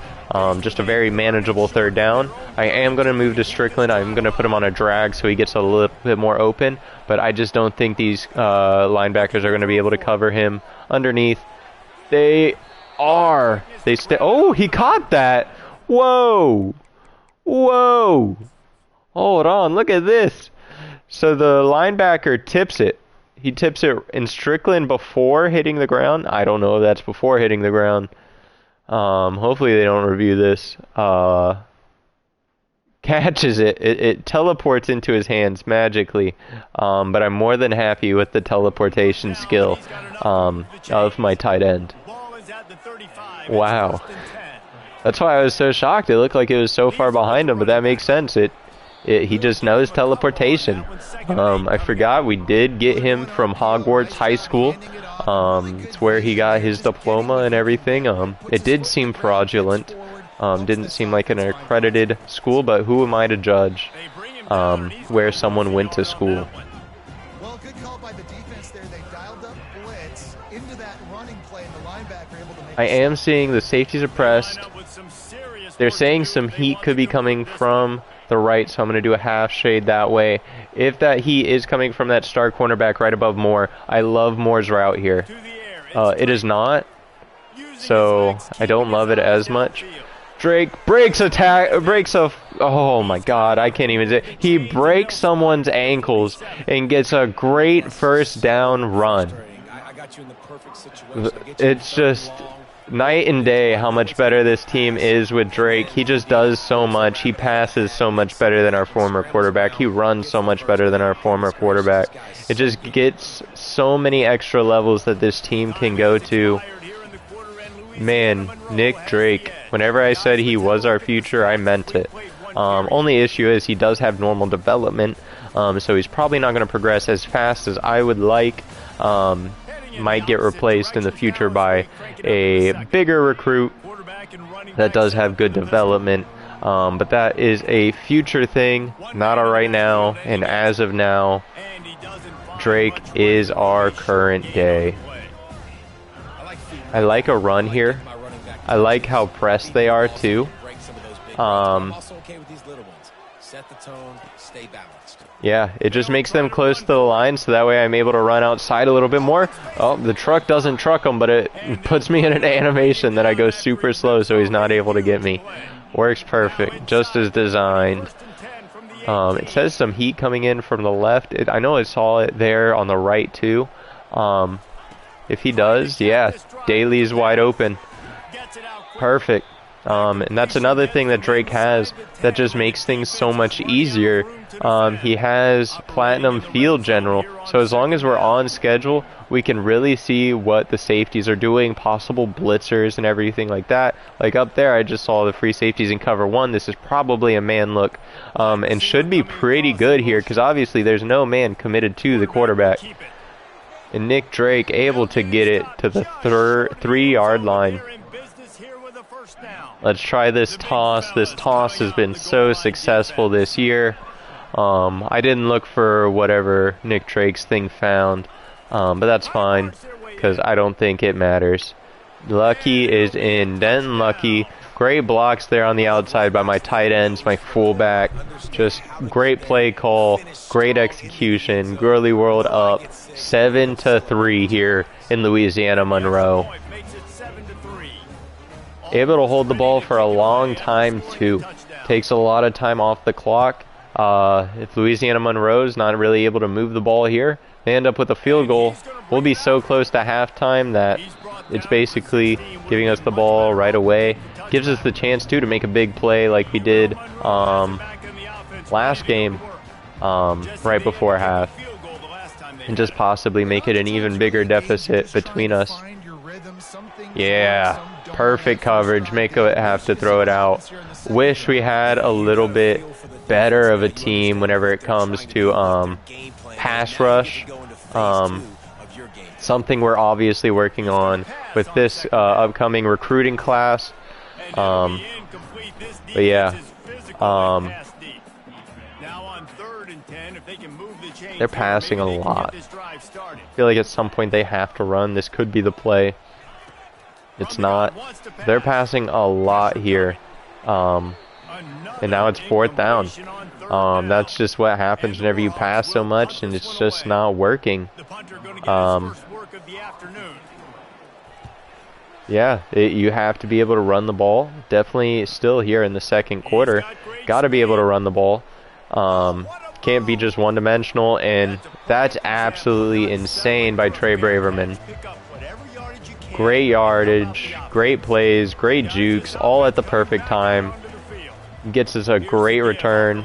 Just a very manageable 3rd down. I am going to move to Strickland. I'm going to put him on a drag so he gets a little bit more open. But I just don't think these linebackers are going to be able to cover him underneath. They are. Oh, he caught that. Whoa. Whoa. Hold on. Look at this. So the linebacker tips it. He tips it in Strickland before hitting the ground. I don't know if that's before hitting the ground. Hopefully they don't review this. Catches it. It teleports into his hands magically. But I'm more than happy with the teleportation skill of my tight end. Wow. That's why I was so shocked. It looked like it was so far behind him, but that makes sense. He just knows teleportation. I forgot we did get him from Hogwarts High School. It's where he got his diploma and everything. It did seem fraudulent. Didn't seem like an accredited school, but who am I to judge where someone went to school? Well, good call by the defense there. They dialed up blitz into that running play, and the linebacker able to make. I am seeing the safeties are pressed. They're saying some heat could be coming from the right, so I'm going to do a half shade that way. If that heat is coming from that star cornerback right above Moore, I love Moore's route here. It is not, so I don't love it as much. Drake breaks oh my god, I can't even say. He breaks someone's ankles and gets a great 1st down run. It's just night and day how much better this team is with Drake. He just does so much. He passes so much better than our former quarterback. He runs so much better than our former quarterback. It just gets so many extra levels that this team can go to. Man, Nick Drake, whenever I said he was our future, I meant it. Only issue is he does have normal development, so he's probably not going to progress as fast as I would like. Might get replaced in the future by a bigger recruit that does have good development, but that is a future thing, not our right now. And as of now, Drake is our current day. I like a run here. I like how pressed they are too. Yeah, it just makes them close to the line, so that way I'm able to run outside a little bit more. Oh, the truck doesn't truck him, but it puts me in an animation that I go super slow, so he's not able to get me. Works perfect, just as designed. It says some heat coming in from the left. I know I saw it there on the right too. If he does, yeah, Daly's wide open. Perfect. And that's another thing that Drake has that just makes things so much easier. He has Platinum Field General, so as long as we're on schedule, we can really see what the safeties are doing, possible blitzers and everything like that. Like up there, I just saw the free safeties in cover 1. This is probably a man look, and should be pretty good here because obviously there's no man committed to the quarterback. And Nick Drake able to get it to the 3-yard line. Let's try this toss. This toss has been so successful this year. I didn't look for whatever Nick Drake's thing found, but that's fine because I don't think it matters. Lucky is in. Denton Lucky. Great blocks there on the outside by my tight ends, my fullback. Just great play call, great execution. Girly World up 7-3 here in Louisiana Monroe. Able to hold the ball for a long time too. Takes a lot of time off the clock. If Louisiana Monroe's not really able to move the ball here, they end up with a field goal. We'll be so close to halftime that it's basically giving us the ball right away. Gives us the chance too to make a big play like we did last game, right before half, and just possibly make it an even bigger deficit between us. Yeah, perfect coverage. Mako have to throw it out. Wish we had a little bit better of a team whenever it comes to pass rush. Something we're obviously working on with this upcoming recruiting class. But yeah, they're passing a lot. I feel like at some point they have to run. This could be the play. It's not. They're passing a lot here. And now it's 4th down. That's just what happens whenever you pass so much and it's just not working. Yeah, you have to be able to run the ball. Definitely still here in the second quarter. Got to be able to run the ball. Can't be just one-dimensional, and that's absolutely insane by Trey Braverman. Great yardage, great plays, great jukes, all at the perfect time. Gets us a great return.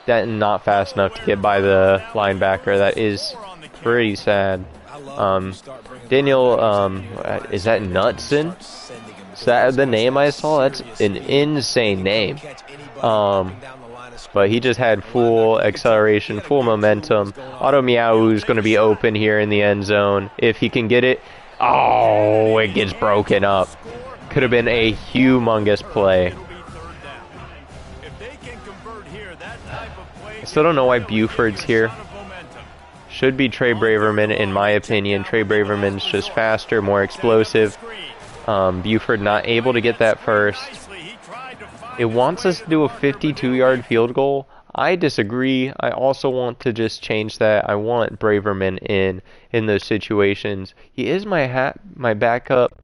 That not fast enough to get by the linebacker. That is pretty sad. Daniel, is that Knutson? Is that the name I saw? That's an insane name. But he just had full acceleration, full momentum. Auto Meow's going to be open here in the end zone if he can get it. Oh, it gets broken up. Could have been a humongous play. I still don't know why Buford's here. Should be Trey Braverman, in my opinion. Trey Braverman's just faster, more explosive. Buford not able to get that first. It wants us to do a 52-yard field goal. I disagree. I also want to just change that. I want Braverman in those situations. He is my backup.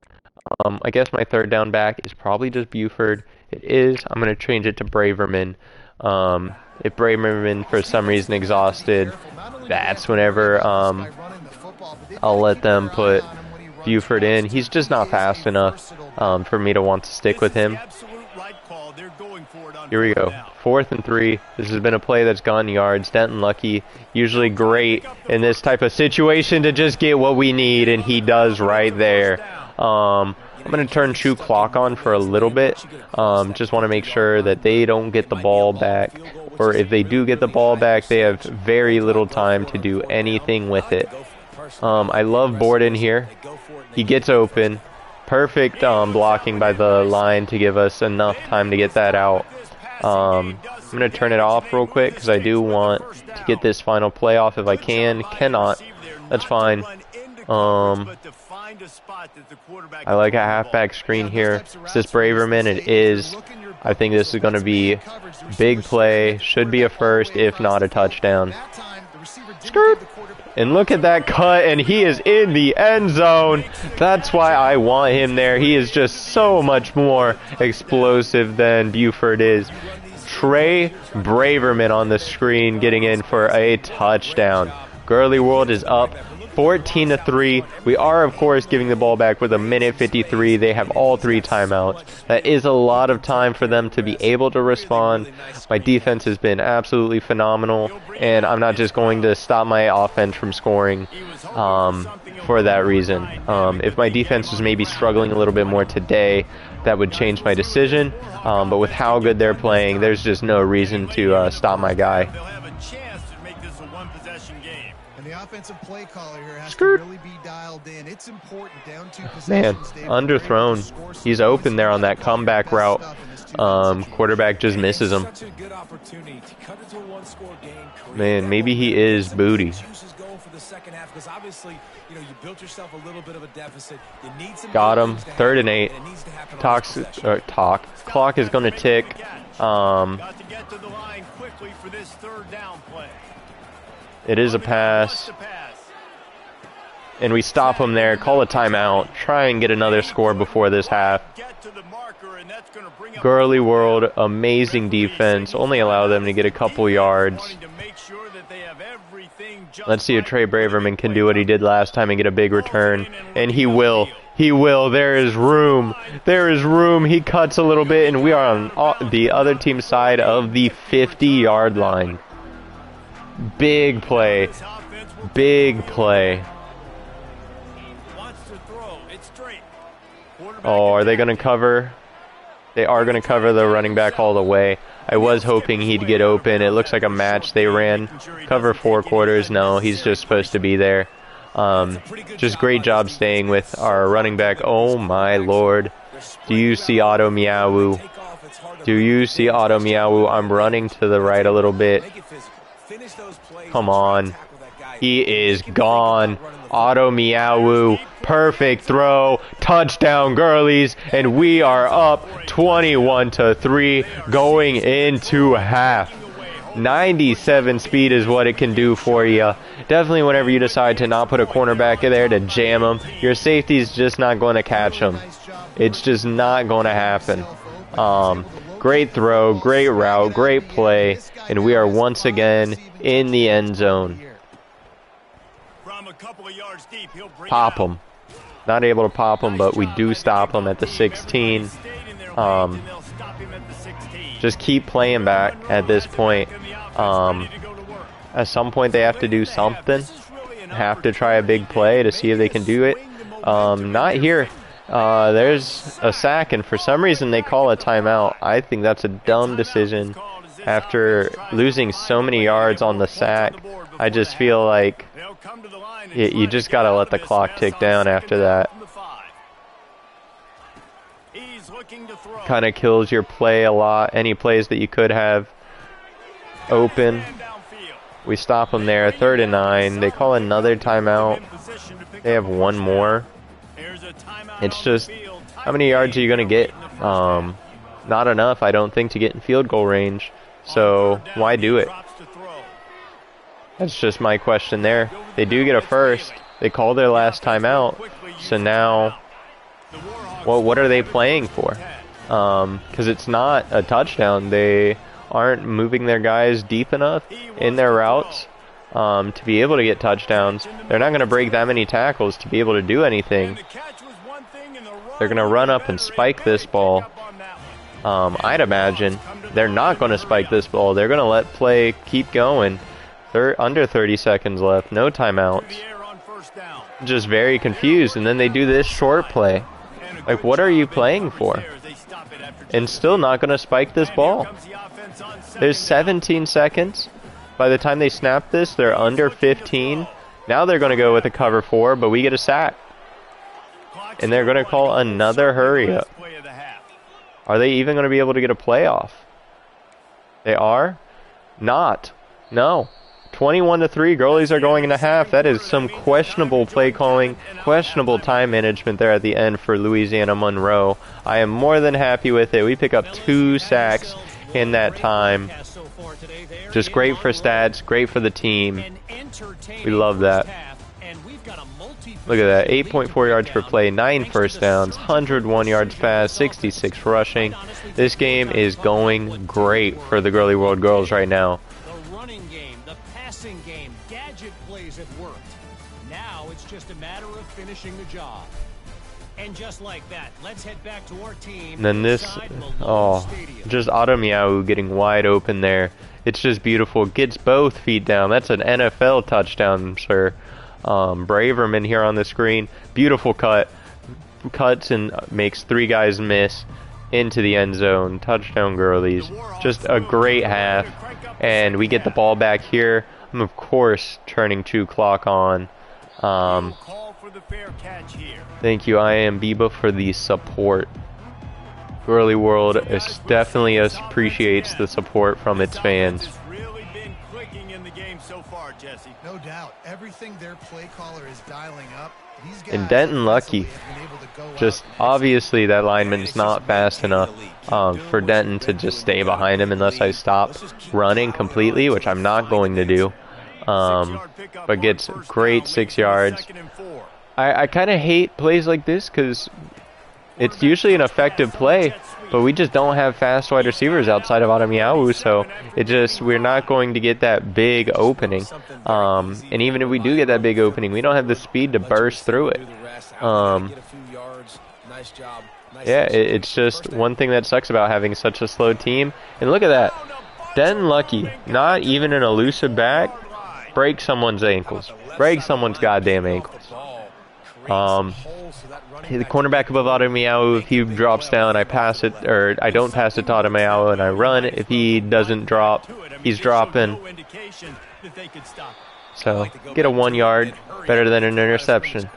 I guess my 3rd down back is probably just Buford. It is. I'm going to change it to Braverman. If Braverman for some reason exhausted, that's whenever I'll let them put Buford in. He's just not fast enough for me to want to stick with him. Here we go. 4th and 3. This has been a play that's gone yards. Denton Lucky, usually great in this type of situation to just get what we need, and he does right there. I'm going to turn True Clock on for a little bit. Just want to make sure that they don't get the ball back. Or if they do get the ball back, they have very little time to do anything with it. I love Borden here. He gets open. Perfect blocking by the line to give us enough time to get that out. I'm going to turn it off real quick because I do want to get this final play off if I can. Cannot. That's fine. I like a halfback screen here. Is this Braverman? It is. I think this is going to be big play. Should be a first, if not a touchdown. Skirt. And look at that cut, and he is in the end zone. That's why I want him there. He is just so much more explosive than Buford is. Trey Braverman on the screen getting in for a touchdown. Girly World is up 14-3. We are, of course, giving the ball back with a minute 53. They have all 3 timeouts. That is a lot of time for them to be able to respond. My defense has been absolutely phenomenal, and I'm not just going to stop my offense from scoring for that reason. If my defense was maybe struggling a little bit more today, that would change my decision. But with how good they're playing, there's just no reason to stop my guy. Offensive play caller here has to really be dialed in. It's important down 2 possessions. Man, underthrown. He's open there on that comeback route. Quarterback just misses him. Man, maybe he is booty. Got him. 3rd and 8. Clock is going to tick. It is a pass. And we stop them there, call a timeout, try and get another score before this half. Girly World, amazing defense, only allow them to get a couple yards. Let's see if Trey Braverman can do what he did last time and get a big return. And he will. He will. There is room. There is room. He cuts a little bit, and we are on the other team's side of the 50-yard line. Big play. Big play. Oh, are they going to cover? They are going to cover the running back all the way. I was hoping he'd get open. It looks like a match they ran. Cover 4 quarters. No, he's just supposed to be there. Just great job staying with our running back. Oh my lord. Do you see Auto Meow? Do you see Auto Meow? I'm running to the right a little bit. Come on. He is gone. Auto Meow. Perfect throw. Touchdown, Girlies. And we are up 21-3 going into half. 97 speed is what it can do for you. Definitely whenever you decide to not put a cornerback in there to jam him, your safety's just not going to catch him. It's just not going to happen. Great throw, great route, great play, and we are once again in the end zone. Pop him. Not able to pop him, but we do stop him at the 16. Just keep playing back at this point. At some point they have to do something. Have to try a big play to see if they can do it. Not here. There's a sack, and for some reason they call a timeout. I think that's a dumb decision. After losing so many yards on the sack, I just feel like you just got to let the clock tick down after that. Kind of kills your play a lot. Any plays that you could have open. We stop them there. 3rd and 9. They call another timeout. They have one more. It's just, how many yards are you going to get? Not enough, I don't think, to get in field goal range. So why do it? That's just my question there. They do get a first. They call their last timeout. So now, well, what are they playing for? Because it's not a touchdown. They aren't moving their guys deep enough in their routes to be able to get touchdowns. They're not going to break that many tackles to be able to do anything. They're going to run up and spike this ball. I'd imagine they're not going to spike this ball. They're going to let play keep going. Under 30 seconds left. No timeouts. Just very confused. And then they do this short play. Like, what are you playing for? And still not going to spike this ball. There's 17 seconds. By the time they snap this, they're under 15. Now they're going to go with a cover 4, but we get a sack. And they're going to call another hurry up. Are they even going to be able to get a playoff? They are? Not. No. 21-3. Girlies are going into half. That is some questionable play calling, questionable time management there at the end for Louisiana Monroe. I am more than happy with it. We pick up 2 sacks in that time. Just great for stats, great for the team. We love that. Look at that, 8.4 yards per play, 9 first downs, 101 yards passed, 66 rushing. This game is going great for the Girly World Girls right now. The running game, the passing game, gadget plays have worked. Now it's just a matter of finishing the job. And just like that, let's head back to our team. And then this, oh, just Auto Meow getting wide open there. It's just beautiful. Gets both feet down. That's an NFL touchdown, sir. Braverman here on the screen. Beautiful cut. Cuts and makes 3 guys miss into the end zone. Touchdown, Girlies. Just a great half. And we get the ball back here. I'm, of course, turning 2 clock on. Thank you, I am Biba, for the support. Girly World definitely appreciates the support from its fans. No doubt. Everything their play caller is dialing up. And Denton lucky. Just obviously that lineman's not fast enough for Denton to just stay behind him unless I stop running completely, which I'm not going to do. but gets great 6 yards. I kind of hate plays like this because it's usually an effective play, but we just don't have fast wide receivers outside of Adamiyahu, so we're not going to get that big opening. And even if we do get that big opening, we don't have the speed to burst through it. Yeah, it's just one thing that sucks about having such a slow team. And look at that. Den Lucky, not even an elusive back, break someone's ankles. Break someone's goddamn ankles. The cornerback above Adamiyahu, if he drops down, I pass it, or I don't pass it to Adamiyahu and I run. If he doesn't drop, he's dropping. So, get a 1 yard, better than an interception.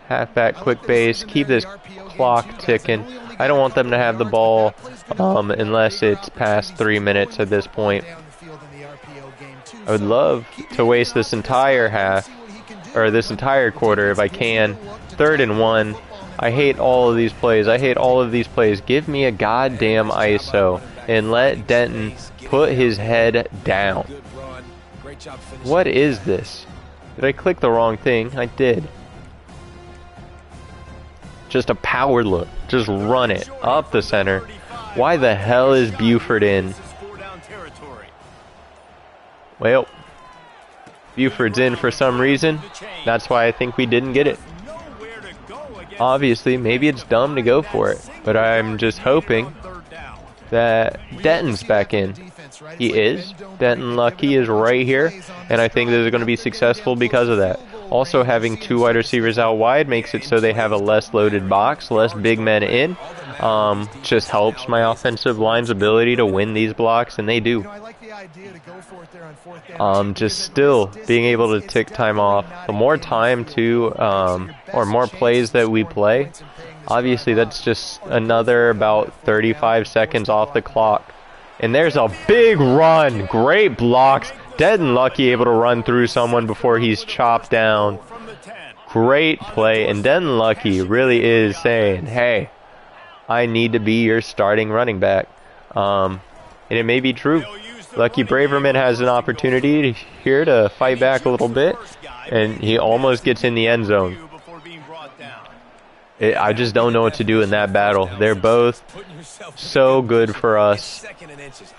Halfback, quick base, keep this clock ticking. I don't want them to have the ball unless it's past 3 minutes at this point. I would love to waste this entire half, or this entire quarter if I can. 3rd and 1. I hate all of these plays. I hate all of these plays. Give me a goddamn ISO and let Denton put his head down. What is this? Did I click the wrong thing? I did. Just a power look. Just run it up the center. Why the hell is Buford in? Well, Buford's in for some reason. That's why I think we didn't get it. Obviously, maybe it's dumb to go for it, but I'm just hoping that Denton's back in. He is. Denton Lucky is right here, and I think this is going to be successful because of that. Also, having 2 wide receivers out wide makes it so they have a less loaded box, less big men in. Just helps my offensive line's ability to win these blocks, and they do. Just still being able to tick time off. The more time to, or more plays that we play, obviously that's just another about 35 seconds off the clock. And there's a big run. Great blocks. Denton Lucky able to run through someone before he's chopped down. Great play. And Denton Lucky really is saying, hey, I need to be your starting running back. And it may be true. Lucky Braverman has an opportunity here to fight back a little bit. And he almost gets in the end zone. I just don't know what to do in that battle. They're both so good for us.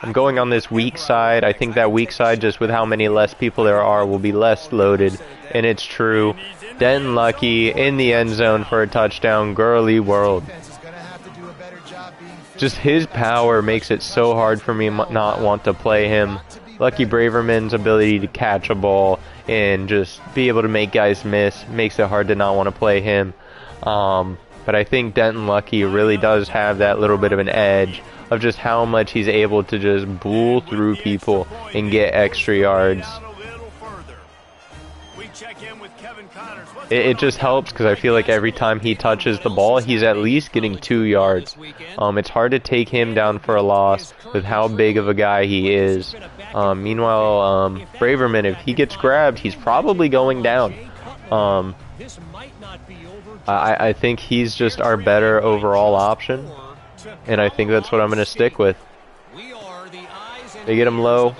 I'm going on this weak side. I think that weak side, just with how many less people there are, will be less loaded. And it's true. Den Lucky in the end zone for a touchdown. Girly world. Just his power makes it so hard for me not want to play him. Lucky Braverman's ability to catch a ball and just be able to make guys miss makes it hard to not want to play him. But I think Denton Lucky really does have that little bit of an edge of just how much he's able to just bull through people and get extra yards. It just helps because I feel like every time he touches the ball, he's at least getting 2 yards. It's hard to take him down for a loss with how big of a guy he is. Meanwhile, Braverman, if he gets grabbed, he's probably going down. I think he's just our better overall option, and I think that's what I'm going to stick with. They get him low.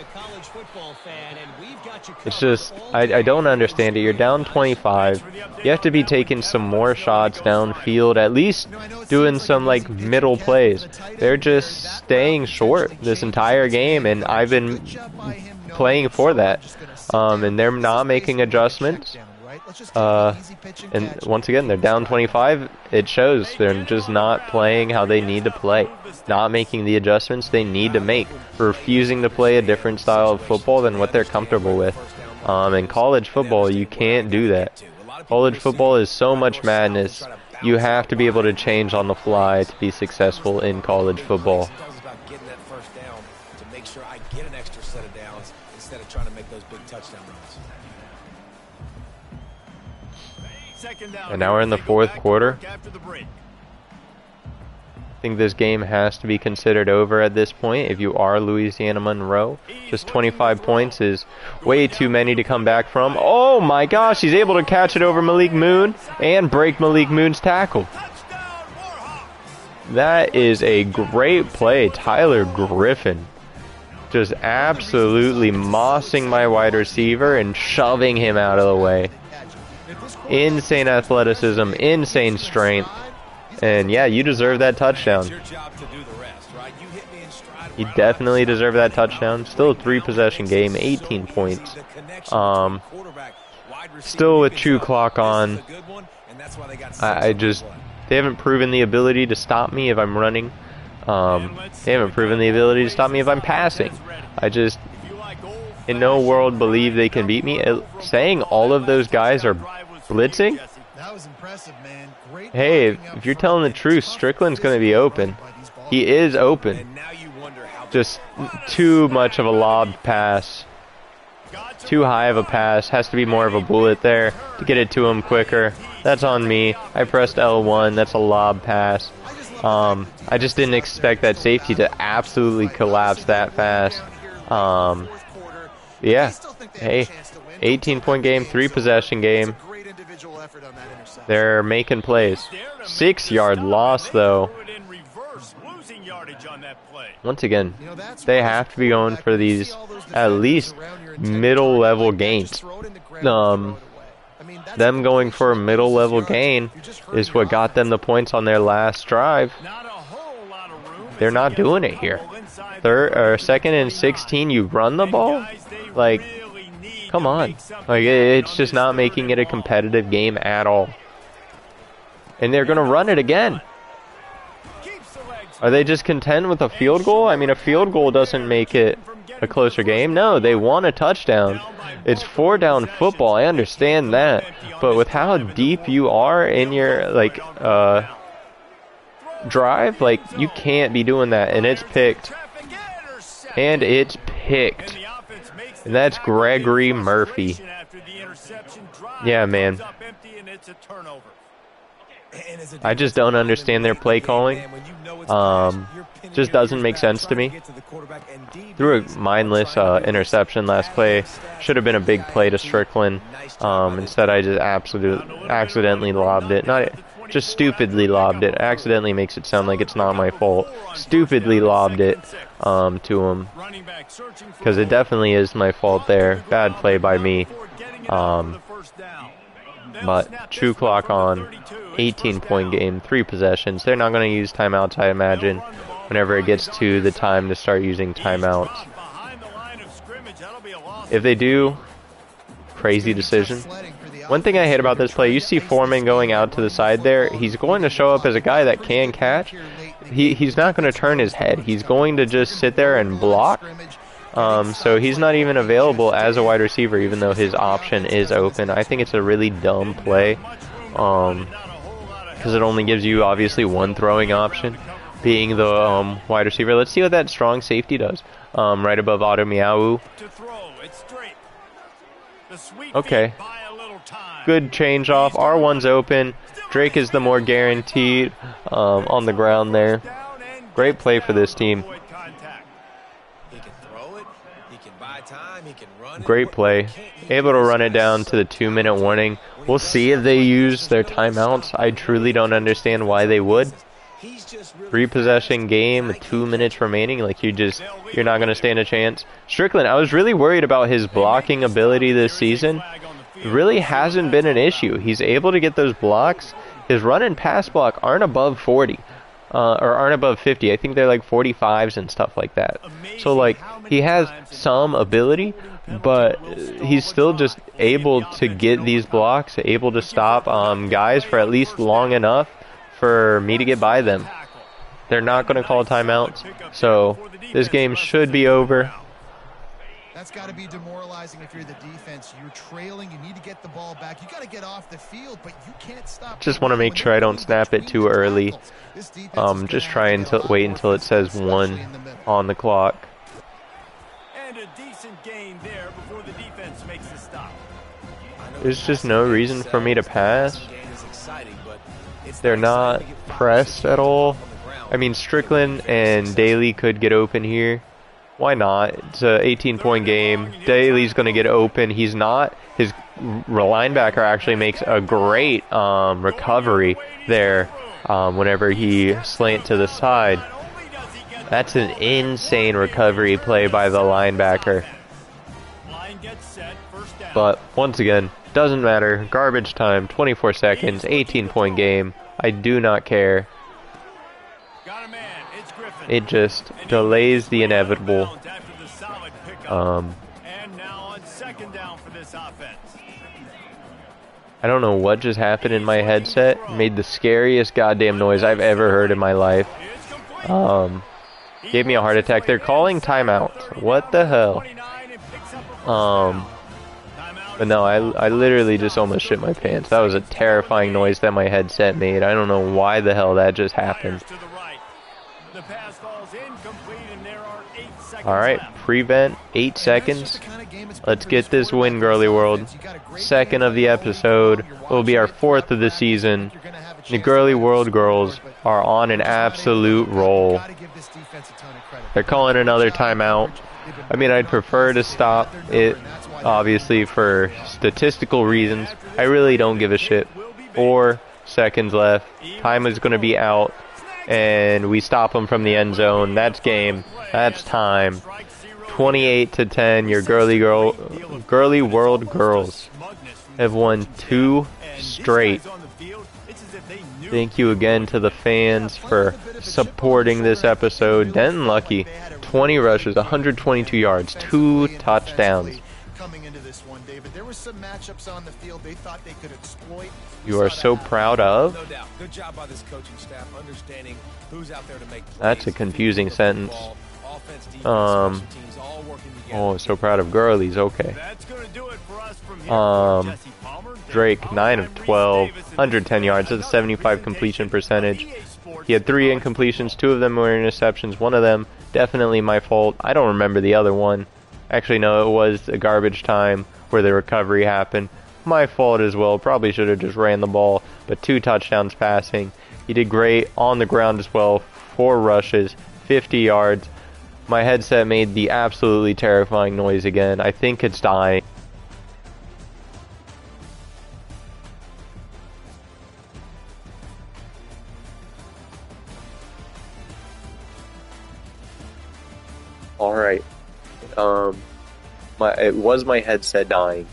It's just, I don't understand it. You're down 25. You have to be taking some more shots downfield, at least doing some like middle plays. They're just staying short this entire game, and I've been playing for that. And they're not making adjustments. And once again, they're down 25. It shows they're just not playing how they need to play, not making the adjustments they need to make, refusing to play a different style of football than what they're comfortable with. In college football, you can't do that. College football is so much madness. You have to be able to change on the fly to be successful in college football. And now we're in the 4th quarter. I think this game has to be considered over at this point if you are Louisiana Monroe. Just 25 points is way too many to come back from. Oh my gosh, he's able to catch it over Malik Moon and break Malik Moon's tackle. That is a great play. Tyler Griffin Just absolutely mossing my wide receiver and shoving him out of the way. Insane athleticism, insane strength. And yeah, you deserve that touchdown. He definitely deserved that touchdown. Still a 3-possession game, 18 points. Still with chew clock on. They haven't proven the ability to stop me if I'm running. They haven't proven the ability to stop me if I'm passing. I just, in no world, believe they can beat me. Saying all of those guys are blitzing? That was impressive, man. Great. Hey, if you're telling the truth, Strickland's going to be open. He is open. Just too much of a lobbed pass. Too high of a pass. Has to be more of a bullet there to get it to him quicker. That's on me. I pressed L1. That's a lob pass. I just didn't expect that safety to absolutely collapse that fast. Yeah. Hey, 18-point game, 3-possession game. They're making plays. 6-yard loss, though. Once again, they have to be going for these at least middle-level gains. Them going for a middle-level gain is what got them the points on their last drive. They're not doing it here. Second and 16, you run the ball? Like, come on. Like, it's just not making it a competitive game at all. And they're going to run it again. Are they just content with a field goal? I mean, a field goal doesn't make it a closer game. No, they want a touchdown. It's 4-down football. I understand that. But with how deep you are in your, like, drive, like, you can't be doing that. And it's picked. And it's picked. And that's Gregory Murphy. Yeah, man. I just don't understand their play calling. Just doesn't make sense to me. Threw a mindless interception last play. Should have been a big play to Strickland. Instead, I just accidentally lobbed it. Not just stupidly lobbed it. Accidentally makes it sound like it's not my fault. Stupidly lobbed it to him. Because it definitely is my fault there. Bad play by me. But true clock on. 18-point game, 3 possessions. They're not going to use timeouts, I imagine, whenever it gets to the time to start using timeouts. If they do, crazy decision. One thing I hate about this play, you see Foreman going out to the side there. He's going to show up as a guy that can catch. He's not going to turn his head. He's going to just sit there and block. So he's not even available as a wide receiver, even though his option is open. I think it's a really dumb play. Because it only gives you, obviously, one throwing option, being the wide receiver. Let's see what that strong safety does. Right above Ademiyawu. Okay. Good change off. R1's open. Drake is the more guaranteed on the ground there. Great play for this team. Great play. Able to run it down to the 2-minute warning. We'll see if they use their timeouts. I truly don't understand why they would. 3-possession game with 2 minutes remaining. Like, you're not going to stand a chance. Strickland, I was really worried about his blocking ability this season. It really hasn't been an issue. He's able to get those blocks. His run and pass block aren't above 40. Or aren't above 50. I think they're like 45s and stuff like that. So, like, he has some ability, but he's still just able to get these blocks, able to stop guys for at least long enough for me to get by them. They're not going to call timeouts, so this game should be over. That's got to be demoralizing if you're the defense. You're trailing. You need to get the ball back. You got to get off the field, but you can't stop. Just want to make sure I don't snap it too early. Just try and wait until it says 1 on the clock. And a decent gain there before the defense makes the stop. There's just no reason for me to pass. They're not pressed at all. I mean, Strickland and Daly could get open here. Why not? It's an 18-point game. Daly's going to get open. He's not. His linebacker actually makes a great recovery there whenever he slant to the side. That's an insane recovery play by the linebacker. Line gets set, first down. But once again, doesn't matter. Garbage time, 24 seconds, 18-point game. I do not care. Got a man. It's Griffin. It just delays the inevitable. After the solid pickup. And now on second down for this offense. I don't know what just happened in my headset. Made the scariest goddamn noise I've ever heard in my life. Gave me a heart attack. They're calling timeout. What the hell? But no, I literally just almost shit my pants. That was a terrifying noise that my headset made. I don't know why the hell that just happened. Alright, prevent, 8 seconds. Let's get this win, Girly World. Second of the episode. It will be our 4th of the season. The Girly World girls are on an absolute roll. They're calling another timeout. I mean, I'd prefer to stop it, obviously, for statistical reasons. I really don't give a shit. 4 seconds left. Time is going to be out. And we stop them from the end zone. That's game. That's time. 28-10. Your Girly World girls have won 2 straight. Thank you again to the fans for supporting this episode. Denton Lucky, 20 rushes, 122 yards, 2 touchdowns. Coming into this one, David, there were some matchups on the field they thought they could exploit. You are so proud of. No doubt. Good job by this coaching staff understanding who's out there to make plays. That's a confusing sentence. Offense, defense, special teams, all working together. Oh, so proud of Girlies. Okay. That's going to do it for us from here. Jesse Palmer, Drake, 9 of 12, 110 yards, that's a 75 completion percentage. He had 3 incompletions, 2 of them were interceptions, 1 of them definitely my fault. I don't remember the other one. Actually, no, it was a garbage time where the recovery happened. My fault as well. Probably should have just ran the ball, but 2 touchdowns passing. He did great on the ground as well. 4 rushes, 50 yards. My headset made the absolutely terrifying noise again. I think it's dying. Alright. It was my headset dying.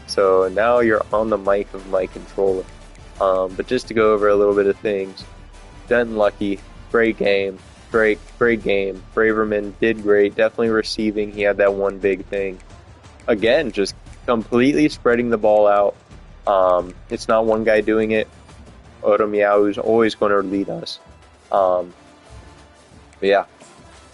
So now you're on the mic of my controller. But just to go over a little bit of things. Denton Lucky, great game. Drake, great game. Braverman did great. Definitely receiving. He had that one big thing. Again, just completely spreading the ball out. It's not one guy doing it. Odomiao is always going to lead us. But yeah.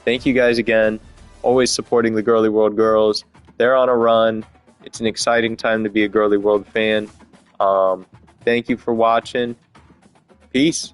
Thank you guys again. Always supporting the Girly World girls. They're on a run. It's an exciting time to be a Girly World fan. Thank you for watching. Peace.